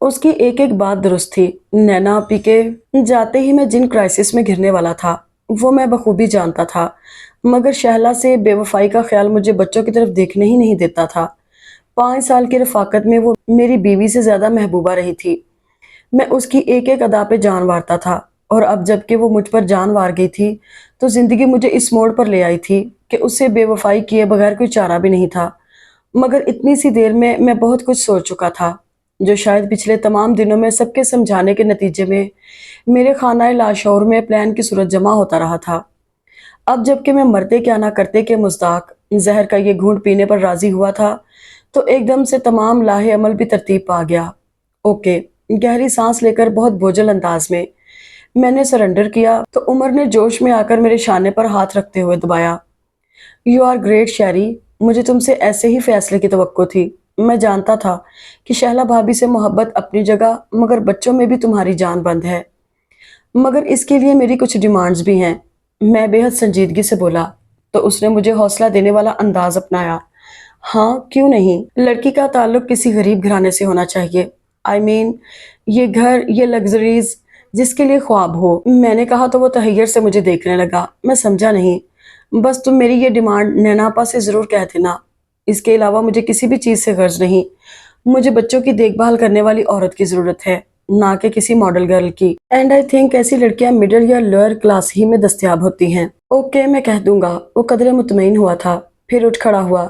اس کی ایک ایک بات درست تھی۔ نینا آپی کے جاتے ہی میں جن کرائسس میں گرنے والا تھا وہ میں بخوبی جانتا تھا، مگر شہلا سے بے وفائی کا خیال مجھے بچوں کی طرف دیکھنے ہی نہیں دیتا تھا۔ 5 سال کی رفاقت میں وہ میری بیوی سے زیادہ محبوبہ رہی تھی۔ میں اس کی ایک ایک ادا پہ جان وارتا تھا، اور اب جب کہ وہ مجھ پر جان وار گئی تھی تو زندگی مجھے اس موڑ پر لے آئی تھی کہ اس سے بے وفائی کیے بغیر کوئی چارہ بھی نہیں تھا۔ مگر اتنی سی دیر میں بہت کچھ سوچ چکا تھا، جو شاید پچھلے تمام دنوں میں سب کے سمجھانے کے نتیجے میں میرے خانہ لاشعور میں پلان کی صورت جمع ہوتا رہا تھا۔ اب جب کہ میں مرتے کیا نہ کرتے کے مزداق زہر کا یہ گھونٹ پینے پر راضی ہوا تھا تو ایک دم سے تمام لاہ عمل بھی ترتیب پا گیا۔ اوکے، گہری سانس لے کر بہت بوجھل انداز میں نے سرنڈر کیا تو عمر نے جوش میں آ کر میرے شانے پر ہاتھ رکھتے ہوئے دبایا۔ یو آر گریٹ شیری، مجھے تم سے ایسے ہی فیصلے کی توقع تھی۔ میں جانتا تھا کہ شہلا بھابی سے محبت اپنی جگہ، مگر بچوں میں بھی تمہاری جان بند ہے، مگر اس کے لیے میری کچھ ڈیمانڈز بھی ہیں۔ میں بے حد سنجیدگی سے بولا تو اس نے مجھے حوصلہ دینے والا انداز اپنایا۔ ہاں، کیوں نہیں؟ لڑکی کا تعلق کسی غریب گھرانے سے ہونا چاہیے۔ آئی مین یہ گھر، یہ لگژریز جس کے لیے خواب ہو۔ میں نے کہا تو وہ تحیر سے مجھے دیکھنے لگا۔ میں سمجھا نہیں۔ بس تم میری یہ ڈیمانڈ نیناپا سے ضرور کہہ دینا۔ اس کے علاوہ مجھے کسی بھی چیز سے غرض نہیں۔ مجھے بچوں کی دیکھ بھال کرنے والی عورت کی ضرورت ہے، نہ کہ کسی ماڈل گرل کی۔ اینڈ آئی تھنک ایسی لڑکیاں مڈل یا لوئر کلاس ہی میں دستیاب ہوتی ہیں۔ اوکے، میں کہہ دوں گا۔ وہ قدرے مطمئن ہوا تھا، پھر اٹھ کھڑا ہوا۔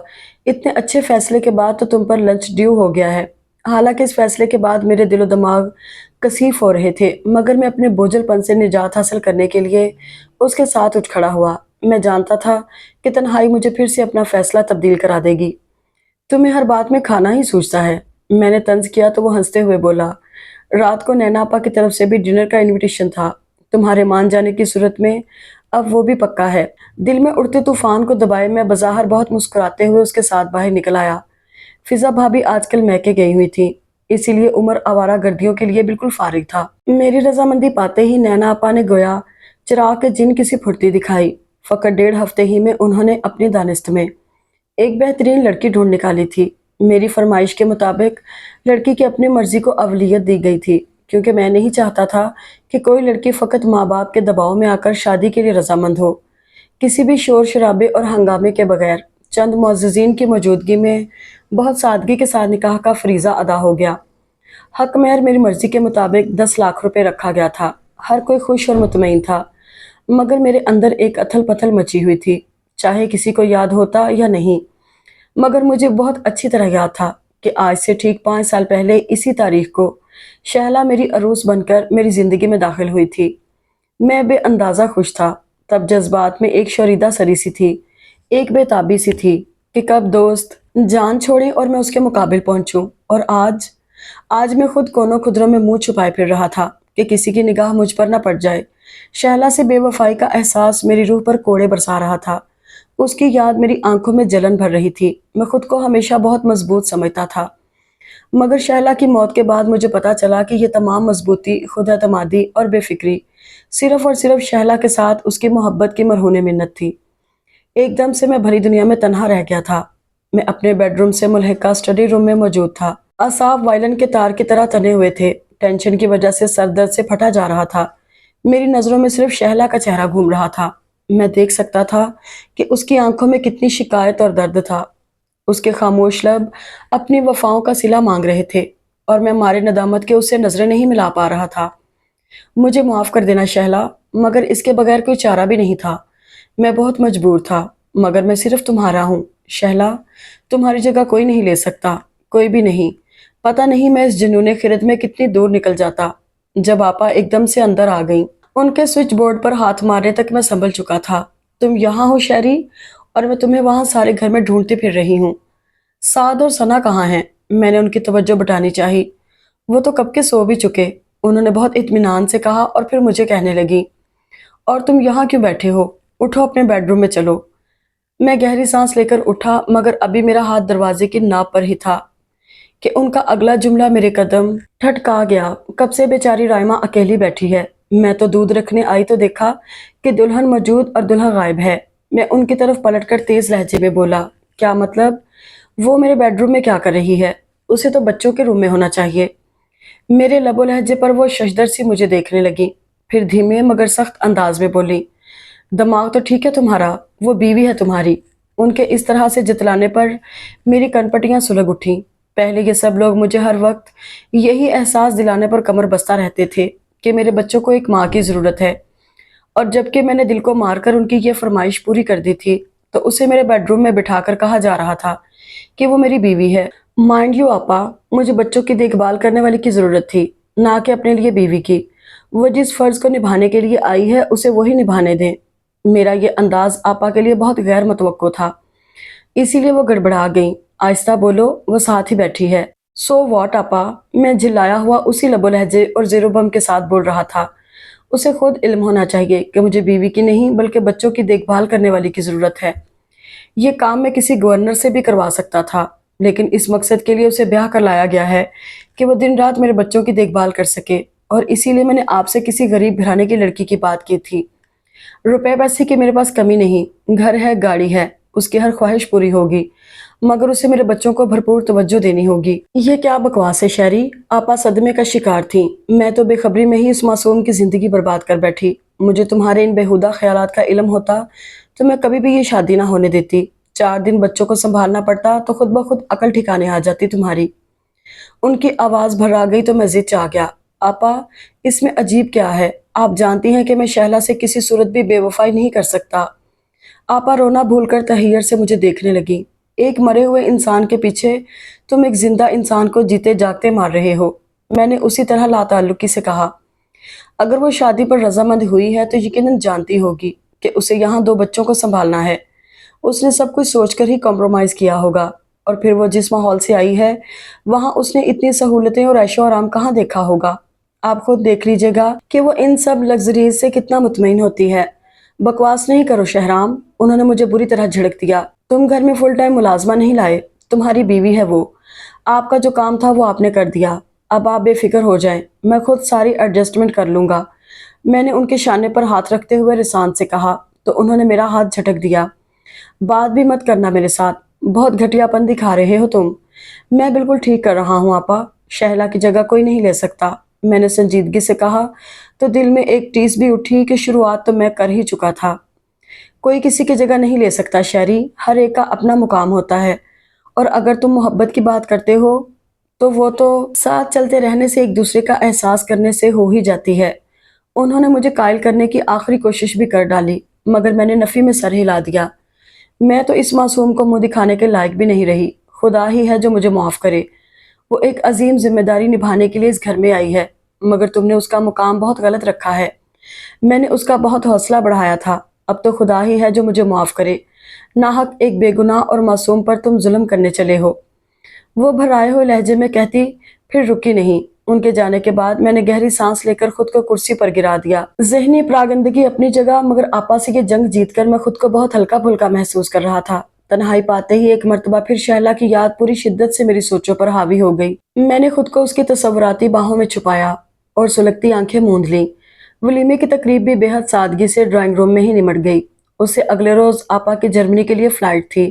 اتنے اچھے فیصلے کے بعد تو تم پر لنچ ڈیو ہو گیا ہے۔ حالانکہ اس فیصلے کے بعد میرے دل و دماغ کثیف ہو رہے تھے، مگر میں اپنے بوجھل پن سے نجات حاصل کرنے کے لیے اس کے ساتھ اٹھ کھڑا ہوا۔ میں جانتا تھا کہ تنہائی مجھے پھر سے اپنا فیصلہ تبدیل کرا دے گی۔ تمہیں ہر بات میں کھانا ہی سوچتا ہے، میں نے طنز کیا تو وہ ہنستے ہوئے بولا۔ رات کو نینا آپا کی طرف سے بھی ڈنر کا انویٹیشن تھا، تمہارے مان جانے کی صورت میں اب وہ بھی پکا ہے۔ دل میں اڑتے طوفان کو دبائے میں بظاہر بہت مسکراتے ہوئے اس کے ساتھ باہر نکل آیا۔ فضا بھابی آج کل میکے گئی ہوئی تھی، اسی لیے عمر آوارہ گردیوں کے لیے بالکل فارغ تھا۔ میری رضامندی پاتے ہی نینا آپا نے گویا چراغ کے جن کسی پھرتی دکھائی۔ فقط 1.5 ہفتے ہی میں انہوں نے اپنی دانست میں ایک بہترین لڑکی ڈھونڈ نکالی تھی۔ میری فرمائش کے مطابق لڑکی کی اپنی مرضی کو اولویت دی گئی تھی، کیونکہ میں نہیں چاہتا تھا کہ کوئی لڑکی فقط ماں باپ کے دباؤ میں آ کر شادی کے لیے رضامند ہو۔ کسی بھی شور شرابے اور ہنگامے کے بغیر چند معززین کی موجودگی میں بہت سادگی کے ساتھ نکاح کا فریضہ ادا ہو گیا۔ حق مہر میری مرضی کے مطابق 10 لاکھ روپے رکھا گیا تھا۔ ہر کوئی خوش اور مطمئن تھا، مگر میرے اندر ایک اتھل پتھل مچی ہوئی تھی، چاہے کسی کو یاد ہوتا یا نہیں۔ مگر مجھے بہت اچھی طرح یاد تھا کہ آج سے ٹھیک 5 سال پہلے اسی تاریخ کو شہلا میری عروس بن کر میری زندگی میں داخل ہوئی تھی۔ میں بے اندازہ خوش تھا۔ تب جذبات میں ایک شوریدہ سری سی تھی، ایک بے تابی سی تھی کہ کب دوست جان چھوڑے اور میں اس کے مقابل پہنچوں۔ اور آج میں خود کونوں خدروں میں منہ چھپائے پھر رہا تھا کہ کسی کی نگاہ مجھ پر نہ پڑ جائے۔ شہلا سے بے وفائی کا احساس میری روح پر کوڑے برسا رہا تھا۔ اس کی یاد میری آنکھوں میں جلن بھر رہی تھی۔ میں خود کو ہمیشہ بہت مضبوط سمجھتا تھا، مگر شہلا کی موت کے بعد مجھے پتا چلا کہ یہ تمام مضبوطی، خود اعتمادی اور بے فکری صرف اور صرف شہلا کے ساتھ اس کی محبت کی مرہون منت تھی۔ ایک دم سے میں بھری دنیا میں تنہا رہ گیا تھا۔ میں اپنے بیڈ روم سے ملحقہ اسٹڈی روم میں موجود تھا۔ اعصاب وائلن کے تار کی طرح تنے ہوئے تھے، ٹینشن کی وجہ سے سر درد سے پھٹا جا رہا تھا۔ میری نظروں میں صرف شہلا کا چہرہ گھوم رہا تھا۔ میں دیکھ سکتا تھا کہ اس کی آنکھوں میں کتنی شکایت اور درد تھا۔ اس کے خاموش لب اپنی وفاؤں کا صلہ مانگ رہے تھے، اور میں مارے ندامت کے اس سے نظریں نہیں ملا پا رہا تھا۔ مجھے معاف کر دینا شہلا، مگر اس کے بغیر کوئی چارہ بھی نہیں تھا۔ میں بہت مجبور تھا، مگر میں صرف تمہارا ہوں شہلا۔ تمہاری جگہ کوئی نہیں لے سکتا، کوئی بھی نہیں۔ پتہ نہیں میں اس جنون خرد میں کتنی دور نکل جاتا۔ جب آپا ایک دم سے اندر آ گئیں، ان کے سوئچ بورڈ پر ہاتھ مارنے تک میں سنبھل چکا تھا۔ تم یہاں ہو شیری، اور میں تمہیں وہاں سارے گھر میں ڈھونڈتی پھر رہی ہوں۔ سعد اور ثنا کہاں ہیں؟ میں نے ان کی توجہ بٹانی چاہی۔ وہ تو کب کے سو بھی چکے، انہوں نے بہت اطمینان سے کہا، اور پھر مجھے کہنے لگی، اور تم یہاں کیوں بیٹھے ہو؟ اٹھو، اپنے بیڈ روم میں چلو۔ میں گہری سانس لے کر اٹھا، مگر ابھی میرا ہاتھ دروازے کی ناپ پر ہی تھا کہ ان کا اگلا جملہ میرے قدم ٹھٹکا گیا۔ کب سے بیچاری رائمہ اکیلی بیٹھی ہے؟ میں تو دودھ رکھنے آئی تو دیکھا کہ دلہن موجود اور دلہا غائب ہے۔ میں ان کی طرف پلٹ کر تیز لہجے میں بولا، کیا مطلب؟ وہ میرے بیڈ روم میں کیا کر رہی ہے؟ اسے تو بچوں کے روم میں ہونا چاہیے۔ میرے لب و لہجے پر وہ ششدر سی مجھے دیکھنے لگی، پھر دھیمے مگر سخت انداز میں بولی، دماغ تو ٹھیک ہے تمہارا، وہ بیوی ہے تمہاری۔ ان کے اس طرح سے جتلانے پر میری کنپٹیاں سلگ اٹھیں۔ پہلے یہ سب لوگ مجھے ہر وقت یہی احساس دلانے پر کمر بستہ رہتے تھے کہ میرے بچوں کو ایک ماں کی ضرورت ہے، اور جبکہ میں نے دل کو مار کر ان کی یہ فرمائش پوری کر دی تھی تو اسے میرے بیڈ روم میں بٹھا کر کہا جا رہا تھا کہ وہ میری بیوی ہے۔ مائنڈ یو آپا، مجھے بچوں کی دیکھ بھال کرنے والی کی ضرورت تھی، نہ کہ اپنے لیے بیوی کی۔ وہ جس فرض کو نبھانے کے لیے آئی ہے اسے وہی نبھانے دیں۔ میرا یہ انداز آپا کے لیے بہت غیر متوقع تھا، اسی لیے وہ گڑبڑا گئیں۔ آہستہ بولو، وہ ساتھ ہی بیٹھی ہے۔ سو واٹ آپا، میں جھلایا ہوا اسی لب و لہجے اور زیر و بم کے ساتھ بول رہا تھا۔ اسے خود علم ہونا چاہیے کہ مجھے بیوی کی نہیں بلکہ بچوں کی دیکھ بھال کرنے والی کی ضرورت ہے۔ یہ کام میں کسی گورنر سے بھی کروا سکتا تھا، لیکن اس مقصد کے لیے اسے بیاہ کر لایا گیا ہے کہ وہ دن رات میرے بچوں کی دیکھ بھال کر سکے، اور اسی لیے میں نے آپ سے کسی غریب گھرانے کی لڑکی کی بات کی تھی۔ روپے پیسے کی میرے پاس کمی نہیں، گھر ہے، گاڑی ہے، اس کی ہر خواہش پوری ہوگی، مگر اسے میرے بچوں کو بھرپور توجہ دینی ہوگی۔ یہ کیا بکواس ہے شہری؟ آپا صدمے کا شکار تھیں۔ میں تو بے خبری میں ہی اس معصوم کی زندگی برباد کر بیٹھی۔ مجھے تمہارے ان بےہودہ خیالات کا علم ہوتا تو میں کبھی بھی یہ شادی نہ ہونے دیتی۔ 4 دن بچوں کو سنبھالنا پڑتا تو خود بخود عقل ٹھکانے آ جاتی تمہاری۔ ان کی آواز بھرا گئی تو میں ضج آ گیا۔ آپا، اس میں عجیب کیا ہے؟ آپ جانتی ہیں کہ میں شہلا سے کسی صورت بھی بے وفائی نہیں کر سکتا۔ آپا رونا بھول کر تحیر سے مجھے دیکھنے لگی۔ ایک مرے ہوئے انسان کے پیچھے تم ایک زندہ انسان کو جیتے جاگتے مار رہے ہو۔ میں نے اسی طرح لا تعلقی سے کہا، اگر وہ شادی پر رضامند ہوئی ہے تو یقیناً جانتی ہوگی کہ اسے یہاں 2 بچوں کو سنبھالنا ہے۔ اس نے سب کچھ سوچ کر ہی کمپرومائز کیا ہوگا، اور پھر وہ جس ماحول سے آئی ہے وہاں اس نے اتنی سہولتیں اور عیش و آرام کہاں دیکھا ہوگا۔ آپ خود دیکھ لیجئے گا کہ وہ ان سب لگژریز سے کتنا مطمئن ہوتی ہے۔ بکواس نہیں کرو شہرام، انہوں نے مجھے بری طرح جھڑک دیا۔ تم گھر میں فل ٹائم ملازمہ نہیں لائے، تمہاری بیوی ہے وہ۔ آپ کا جو کام تھا وہ آپ نے کر دیا، اب آپ بے فکر ہو جائیں، میں خود ساری ایڈجسٹمنٹ کر لوں گا۔ میں نے ان کے شانے پر ہاتھ رکھتے ہوئے رسان سے کہا تو انہوں نے میرا ہاتھ جھٹک دیا۔ بات بھی مت کرنا میرے ساتھ، بہت گھٹیا پن دکھا رہے ہو تم۔ میں بالکل ٹھیک کر رہا ہوں آپا، شہلا کی جگہ کوئی نہیں لے سکتا، میں نے سنجیدگی سے کہا تو دل میں ایک ٹیس بھی اٹھی کہ شروعات تو میں کر ہی چکا تھا۔ کوئی کسی کی جگہ نہیں لے سکتا شہری، ہر ایک کا اپنا مقام ہوتا ہے، اور اگر تم محبت کی بات کرتے ہو تو وہ تو ساتھ چلتے رہنے سے ایک دوسرے کا احساس کرنے سے ہو ہی جاتی ہے۔ انہوں نے مجھے قائل کرنے کی آخری کوشش بھی کر ڈالی، مگر میں نے نفی میں سر ہلا دیا۔ میں تو اس معصوم کو منہ دکھانے کے لائق بھی نہیں رہی، خدا ہی ہے جو مجھے معاف کرے۔ وہ ایک عظیم ذمہ داری نبھانے کے لیے اس گھر میں آئی ہے، مگر تم نے اس کا مقام بہت غلط رکھا ہے۔ میں نے اس کا بہت حوصلہ بڑھایا تھا، اب تو خدا ہی ہے جو مجھے معاف کرے۔ ناحق ایک بے گناہ اور معصوم پر تم ظلم کرنے چلے ہو، وہ بھرائے ہوئے لہجے میں کہتی، پھر رکی نہیں۔ ان کے جانے کے بعد میں نے گہری سانس لے کر خود کو کرسی پر گرا دیا۔ ذہنی پراگندگی اپنی جگہ، مگر آپا سے یہ جنگ جیت کر میں خود کو بہت ہلکا پھلکا محسوس کر رہا تھا۔ تنہائی پاتے ہی ایک مرتبہ پھر شہلا کی یاد پوری شدت سے میری سوچوں پر حاوی ہو گئی۔ میں نے خود کو اس کی تصوراتی باہوں میں چھپایا اور سلگتی آنکھیں موند لیں۔ ولیمے کی تقریب بھی بے حد سادگی سے ڈرائنگ روم میں ہی نمٹ گئی۔ اس سے اگلے روز آپا کی جرمنی کے لیے فلائٹ تھی۔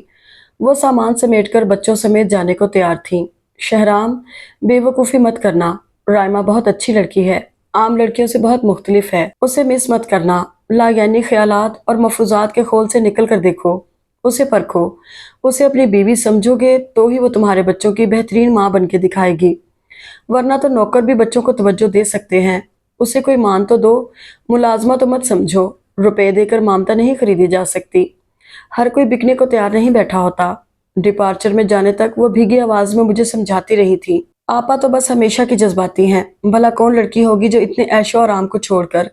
وہ سامان سمیٹ کر بچوں سمیت جانے کو تیار تھیں۔ شہرام، بے وقوفی مت کرنا، رائمہ بہت اچھی لڑکی ہے، عام لڑکیوں سے بہت مختلف ہے، اسے مس مت کرنا، لا یعنی خیالات اور مفروضات کے خول سے نکل کر دیکھو، اسے پرکھو، اسے اپنی بیوی سمجھو گے تو ہی وہ تمہارے بچوں کی بہترین ماں بن کے دکھائے گی، ورنہ تو نوکر بھی بچوں کو توجہ دے سکتے ہیں، اسے کوئی مان تو دو، ملازمہ تو مت سمجھو، روپے دے کر ممتا نہیں خریدی جا سکتی، ہر کوئی بکنے کو تیار نہیں بیٹھا ہوتا۔ ڈپارچر میں جانے تک وہ بھیگی آواز میں مجھے سمجھاتی رہی تھی، آپا تو بس ہمیشہ کی جذباتی ہیں، بھلا کون لڑکی ہوگی جو اتنے عیش و آرام کو چھوڑ کر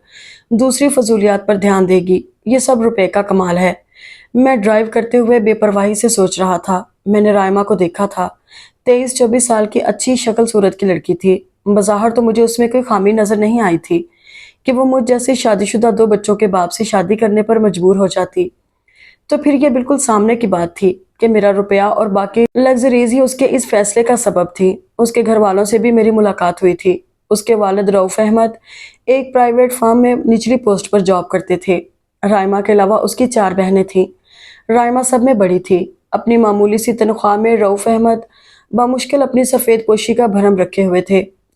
دوسری فضولیات پر دھیان دے گی، یہ سب روپے کا کمال ہے۔ میں ڈرائیو کرتے ہوئے بے پرواہی سے سوچ رہا تھا۔ میں نے رائمہ کو دیکھا تھا، 23-24 سال کی اچھی شکل صورت کی لڑکی تھی، بظاہر تو مجھے اس میں کوئی خامی نظر نہیں آئی تھی کہ وہ مجھ جیسے شادی شدہ 2 بچوں کے باپ سے شادی کرنے پر مجبور ہو جاتی، تو پھر یہ بالکل سامنے کی بات تھی کہ میرا روپیہ اور باقی لگژریز ہی اس کے اس فیصلے کا سبب تھی۔ اس کے گھر والوں سے بھی میری ملاقات ہوئی تھی۔ اس کے والد رؤف احمد ایک پرائیویٹ فرم میں نچلی پوسٹ پر جاب کرتے تھے۔ رائمہ کے علاوہ اس کی 4 بہنیں تھیں۔ رائمہ سب میں بڑی تھی۔ اپنی معمولی سی تنخواہ میں رؤف احمد بامشکل اپنی سفید پوشی کا بھرم رکھے ہوئے تھے۔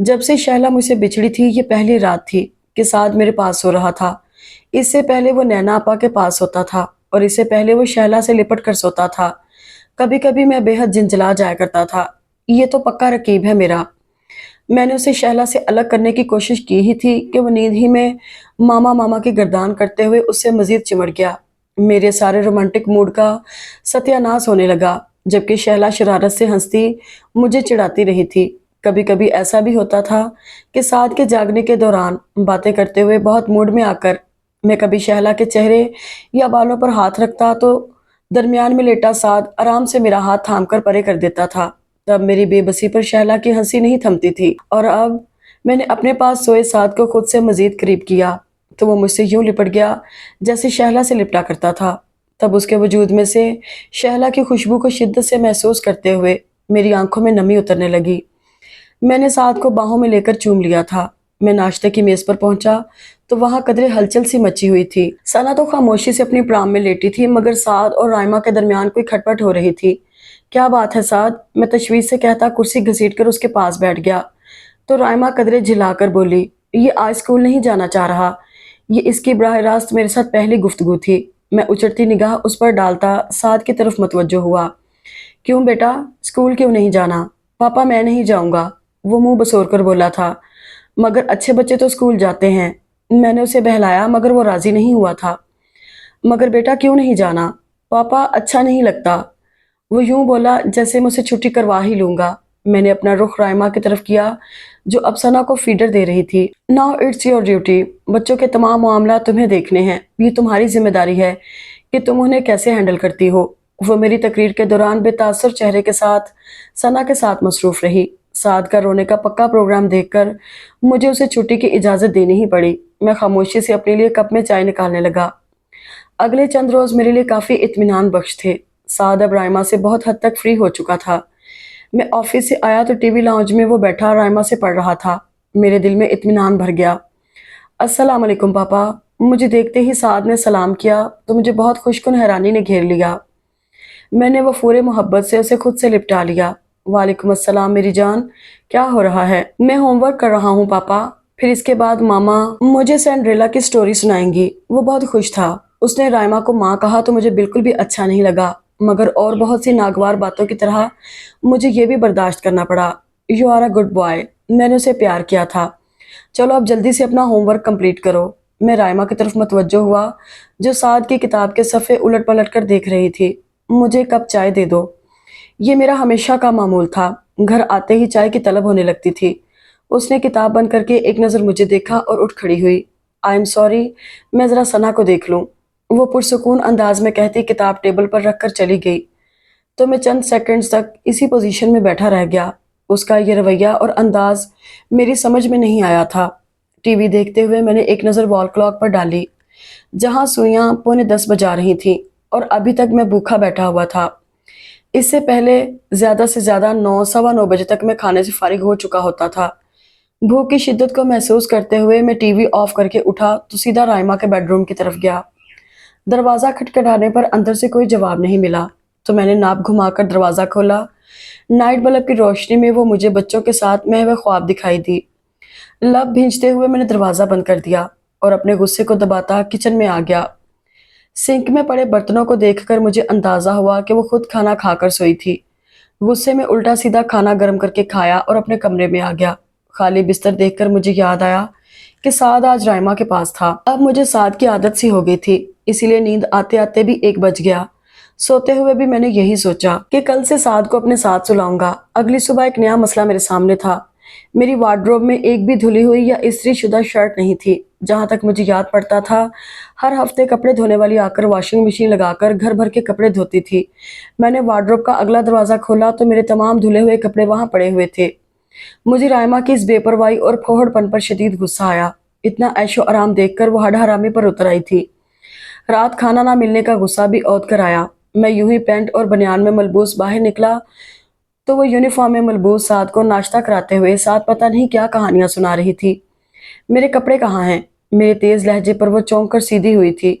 جب سے شہلا مجھ سے بچھڑی تھی یہ پہلی رات تھی کہ سعد میرے پاس سو رہا تھا۔ اس سے پہلے وہ نینا آپا کے پاس ہوتا تھا اور اس سے پہلے وہ شہلا سے لپٹ کر سوتا تھا۔ کبھی کبھی میں بے حد جنجلا جایا کرتا تھا، یہ تو پکا رقیب ہے میرا۔ میں نے اسے شہلا سے الگ کرنے کی کوشش کی ہی تھی کہ وہ نیند ہی میں ماما ماما کی گردان کرتے ہوئے اس سے مزید چمٹ گیا۔ میرے سارے رومانٹک موڈ کا ستیہ ناش ہونے لگا، جبکہ شہلا شرارت سے ہنستی مجھے چڑھاتی رہی تھی۔ کبھی کبھی ایسا بھی ہوتا تھا کہ سعد کے جاگنے کے دوران باتیں کرتے ہوئے بہت موڈ میں آ کر میں کبھی شہلا کے چہرے یا بالوں پر ہاتھ رکھتا تو درمیان میں لیٹا سعد آرام سے میرا ہاتھ تھام کر پرے کر دیتا تھا۔ تب میری بے بسی پر شہلا کی ہنسی نہیں تھمتی تھی، اور اب میں نے اپنے پاس سوئے سعد کو خود سے مزید قریب کیا تو وہ مجھ سے یوں لپٹ گیا جیسے شہلا سے لپٹا کرتا تھا۔ تب اس کے وجود میں سے شہلا کی خوشبو کو شدت سے محسوس کرتے ہوئے میری آنکھوں میں نمی اترنے لگی۔ میں نے سعد کو باہوں میں لے کر چوم لیا تھا۔ میں ناشتے کی میز پر پہنچا تو وہاں قدرے ہلچل سی مچی ہوئی تھی۔ ثنا تو خاموشی سے اپنی پرام میں لیٹی تھی، مگر سعد اور رائما کے درمیان کوئی کھٹپٹ ہو رہی تھی۔ کیا بات ہے سعد؟ میں تشویش سے کہتا کرسی گھسیٹ کر اس کے پاس بیٹھ گیا تو رائما قدرے جھلا کر بولی، یہ آج اسکول نہیں جانا چاہ رہا۔ یہ اس کی براہ راست میرے ساتھ پہلی گفتگو تھی۔ میں اچڑتی نگاہ اس پر ڈالتا سعد کی طرف متوجہ ہوا۔ کیوں بیٹا، اسکول کیوں نہیں جانا؟ پاپا میں نہیں جاؤں گا، وہ منہ بسور کر بولا تھا۔ مگر اچھے بچے تو اسکول جاتے ہیں۔ میں نے اسے بہلایا مگر وہ راضی نہیں ہوا تھا۔ مگر بیٹا کیوں نہیں جانا؟ پاپا اچھا نہیں لگتا، وہ یوں بولا جیسے میں اسے چھٹی کروا ہی لوں گا۔ میں نے اپنا رخ رائما کی طرف کیا جو اب ثنا کو فیڈر دے رہی تھی۔ ناؤ اٹس یور ڈیوٹی، بچوں کے تمام معاملات تمہیں دیکھنے ہیں، یہ تمہاری ذمہ داری ہے کہ تم انہیں کیسے ہینڈل کرتی ہو۔ وہ میری تقریر کے دوران بے تاثر چہرے کے ساتھ ثنا کے ساتھ مصروف رہی۔ سعد کا رونے کا پکا پروگرام دیکھ کر مجھے اسے چھٹی کی اجازت دینی ہی پڑی۔ میں خاموشی سے اپنے لیے کپ میں چائے نکالنے لگا۔ اگلے چند روز میرے لیے کافی اطمینان بخش تھے۔ سعد اب رائما سے بہت حد تک فری ہو چکا تھا۔ میں آفس سے آیا تو ٹی وی لاؤنج میں وہ بیٹھا رائما سے پڑھ رہا تھا۔ میرے دل میں اطمینان بھر گیا۔ السلام علیکم پاپا۔ مجھے دیکھتے ہی سعد نے سلام کیا تو مجھے بہت خوش کن حیرانی نے گھیر لیا۔ میں نے وہ پورے محبت سے اسے خود سے لپٹا لیا۔ وعلیکم السلام میری جان، کیا ہو رہا ہے؟ میں ہوم ورک کر رہا ہوں پاپا، پھر اس کے بعد ماما مجھے سینڈریلا کی سٹوری سنائیں گی۔ وہ بہت خوش تھا۔ اس نے رائما کو ماں کہا تو مجھے بالکل بھی اچھا نہیں لگا، مگر اور بہت سی ناگوار باتوں کی طرح مجھے یہ بھی برداشت کرنا پڑا۔ You are a good boy, میں نے اسے پیار کیا تھا۔ چلو اب جلدی سے اپنا ہوم ورک کمپلیٹ کرو۔ میں رائما کی طرف متوجہ ہوا جو سعد کی کتاب کے صفحے الٹ پلٹ کر دیکھ رہی تھی۔ مجھے کپ چائے دے دو۔ یہ میرا ہمیشہ کا معمول تھا، گھر آتے ہی چائے کی طلب ہونے لگتی تھی۔ اس نے کتاب بند کر کے ایک نظر مجھے دیکھا اور اٹھ کھڑی ہوئی۔ آئی ایم سوری، میں ذرا ثنا کو دیکھ لوں، وہ پرسکون انداز میں کہتی کتاب ٹیبل پر رکھ کر چلی گئی تو میں چند سیکنڈز تک اسی پوزیشن میں بیٹھا رہ گیا۔ اس کا یہ رویہ اور انداز میری سمجھ میں نہیں آیا تھا۔ ٹی وی دیکھتے ہوئے میں نے ایک نظر وال کلاک پر ڈالی جہاں سوئیاں 9:45 بجا رہی تھیں، اور ابھی تک میں بھوکا بیٹھا ہوا تھا۔ اس سے پہلے زیادہ سے زیادہ 9 سوا 9 بجے تک میں کھانے سے فارغ ہو چکا ہوتا تھا۔ بھوک کی شدت کو محسوس کرتے ہوئے میں ٹی وی آف کر کے اٹھا تو سیدھا رائما کے بیڈ روم کی طرف گیا۔ دروازہ کھٹکھٹانے پر اندر سے کوئی جواب نہیں ملا تو میں نے ناپ گھما کر دروازہ کھولا۔ نائٹ بلب کی روشنی میں وہ مجھے بچوں کے ساتھ محو خواب دکھائی دی۔ لب بھینچتے ہوئے میں نے دروازہ بند کر دیا اور اپنے غصے کو دباتا کچن میں آ گیا۔ سنک میں پڑے برتنوں کو دیکھ کر مجھے اندازہ ہوا کہ وہ خود کھانا کھا کر سوئی تھی۔ غصے میں الٹا سیدھا کھانا گرم کر کے کھایا اور اپنے کمرے میں آ گیا۔ خالی بستر دیکھ کر مجھے یاد آیا کہ سعد آج رائما کے پاس تھا۔ اب مجھے سعد کی عادت سی ہو گئی تھی، اسی لیے نیند آتے آتے بھی 1 بج گیا۔ سوتے ہوئے بھی میں نے یہی سوچا کہ کل سے سعد کو اپنے ساتھ سلاؤں گا۔ اگلی صبح ایک نیا مسئلہ میرے سامنے تھا۔ میری وارڈروب میں ایک بھی دھلی ہوئی یا استری شدہ شرٹ نہیں تھی۔ جہاں تک مجھے یاد پڑتا تھا، ہر ہفتے کپڑے دھونے والی آ کر واشنگ مشین لگا کر گھر بھر کے کپڑے دھوتی تھی۔ میں نے وارڈروب کا اگلا دروازہ کھولا تو میرے تمام دھلے ہوئے کپڑے وہاں پڑے ہوئے تھے۔ مجھے رائما کی اس بے پرواہی اور پھوہڑ پن پر شدید غصہ آیا۔ اتنا عیش و آرام دیکھ کر وہ ہڈ حرامی پر اتر آئی تھی۔ رات کھانا نہ ملنے کا غصہ بھی عود کر آیا۔ میں یوں ہی پینٹ اور بنیان میں ملبوس باہر نکلا تو وہ یونیفارم میں ملبوس سعد کو ناشتہ کراتے ہوئے ساتھ پتہ نہیں کیا کہانیاں سنا رہی تھی۔ میرے کپڑے کہاں ہیں؟ میرے تیز لہجے پر وہ چونک کر سیدھی ہوئی تھی،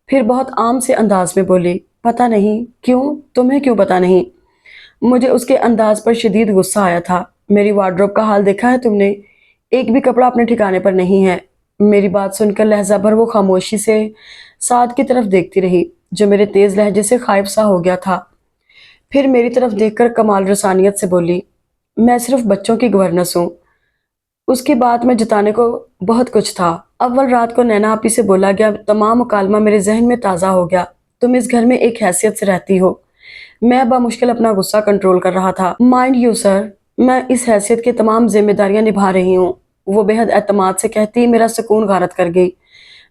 پھر بہت عام سے انداز میں بولی، پتہ نہیں۔ کیوں؟ تمہیں کیوں پتہ نہیں؟ مجھے اس کے انداز پر شدید غصہ آیا تھا۔ میری وارڈروب کا حال دیکھا ہے تم نے؟ ایک بھی کپڑا اپنے ٹھکانے پر نہیں ہے۔ میری بات سن کر لہجہ بھر وہ خاموشی سے سعد کی طرف دیکھتی رہی، جو میرے تیز لہجے سے خائف سا ہو گیا تھا۔ پھر میری طرف دیکھ کر کمال رسانیت سے بولی، میں صرف بچوں کی گورنس ہوں۔ اس کی بات میں جتانے کو بہت کچھ تھا۔ اول رات کو نینا آپی سے بولا گیا تمام مکالمہ میرے ذہن میں تازہ ہو گیا۔ تم اس گھر میں ایک حیثیت سے رہتی ہو۔ میں بمشکل اپنا غصہ کنٹرول کر رہا تھا۔ مائنڈ یو سر، میں اس حیثیت کی تمام ذمہ داریاں نبھا رہی ہوں، وہ بے حد اعتماد سے کہتی میرا سکون غارت کر گئی۔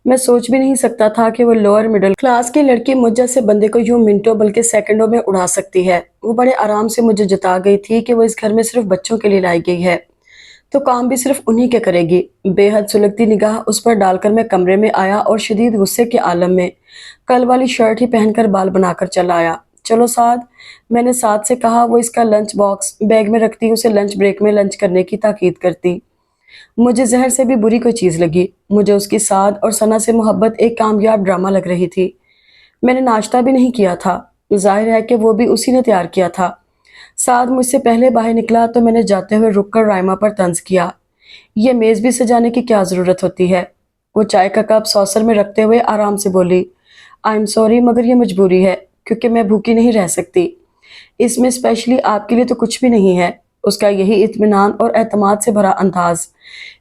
میں سوچ بھی نہیں سکتا تھا کہ وہ لوئر مڈل کلاس کی لڑکی مجھ جیسے بندے کو یوں منٹوں بلکہ سیکنڈوں میں اڑا سکتی ہے۔ وہ بڑے آرام سے مجھے جتا گئی تھی کہ وہ اس گھر میں صرف بچوں کے لیے لائی گئی ہے، تو کام بھی صرف انہی کے کرے گی۔ بے حد سلگتی نگاہ اس پر ڈال کر میں کمرے میں آیا اور شدید غصے کے عالم میں کل والی شرٹ ہی پہن کر بال بنا کر چلا آیا۔ چلو سعد، میں نے سعد سے کہا، وہ اس کا لنچ باکس بیگ میں رکھتی اسے لنچ بریک میں لنچ کرنے کی تاکید کرتی۔ مجھے زہر سے بھی بری کوئی چیز لگی۔ مجھے اس کی سعد اور ثنا سے محبت ایک کامیاب ڈرامہ لگ رہی تھی۔ میں نے ناشتہ بھی نہیں کیا تھا، ظاہر ہے کہ وہ بھی اسی نے تیار کیا تھا۔ سعد مجھ سے پہلے باہر نکلا تو میں نے جاتے ہوئے رک کر رائما پر طنز کیا، یہ میز بھی سجانے کی کیا ضرورت ہوتی ہے؟ وہ چائے کا کپ سوسر میں رکھتے ہوئے آرام سے بولی، آئی ایم سوری مگر یہ مجبوری ہے، کیونکہ میں بھوکی نہیں رہ سکتی۔ اس میں اسپیشلی آپ کے لیے تو کچھ بھی نہیں ہے۔ اس کا یہی اطمینان اور اعتماد سے بھرا انداز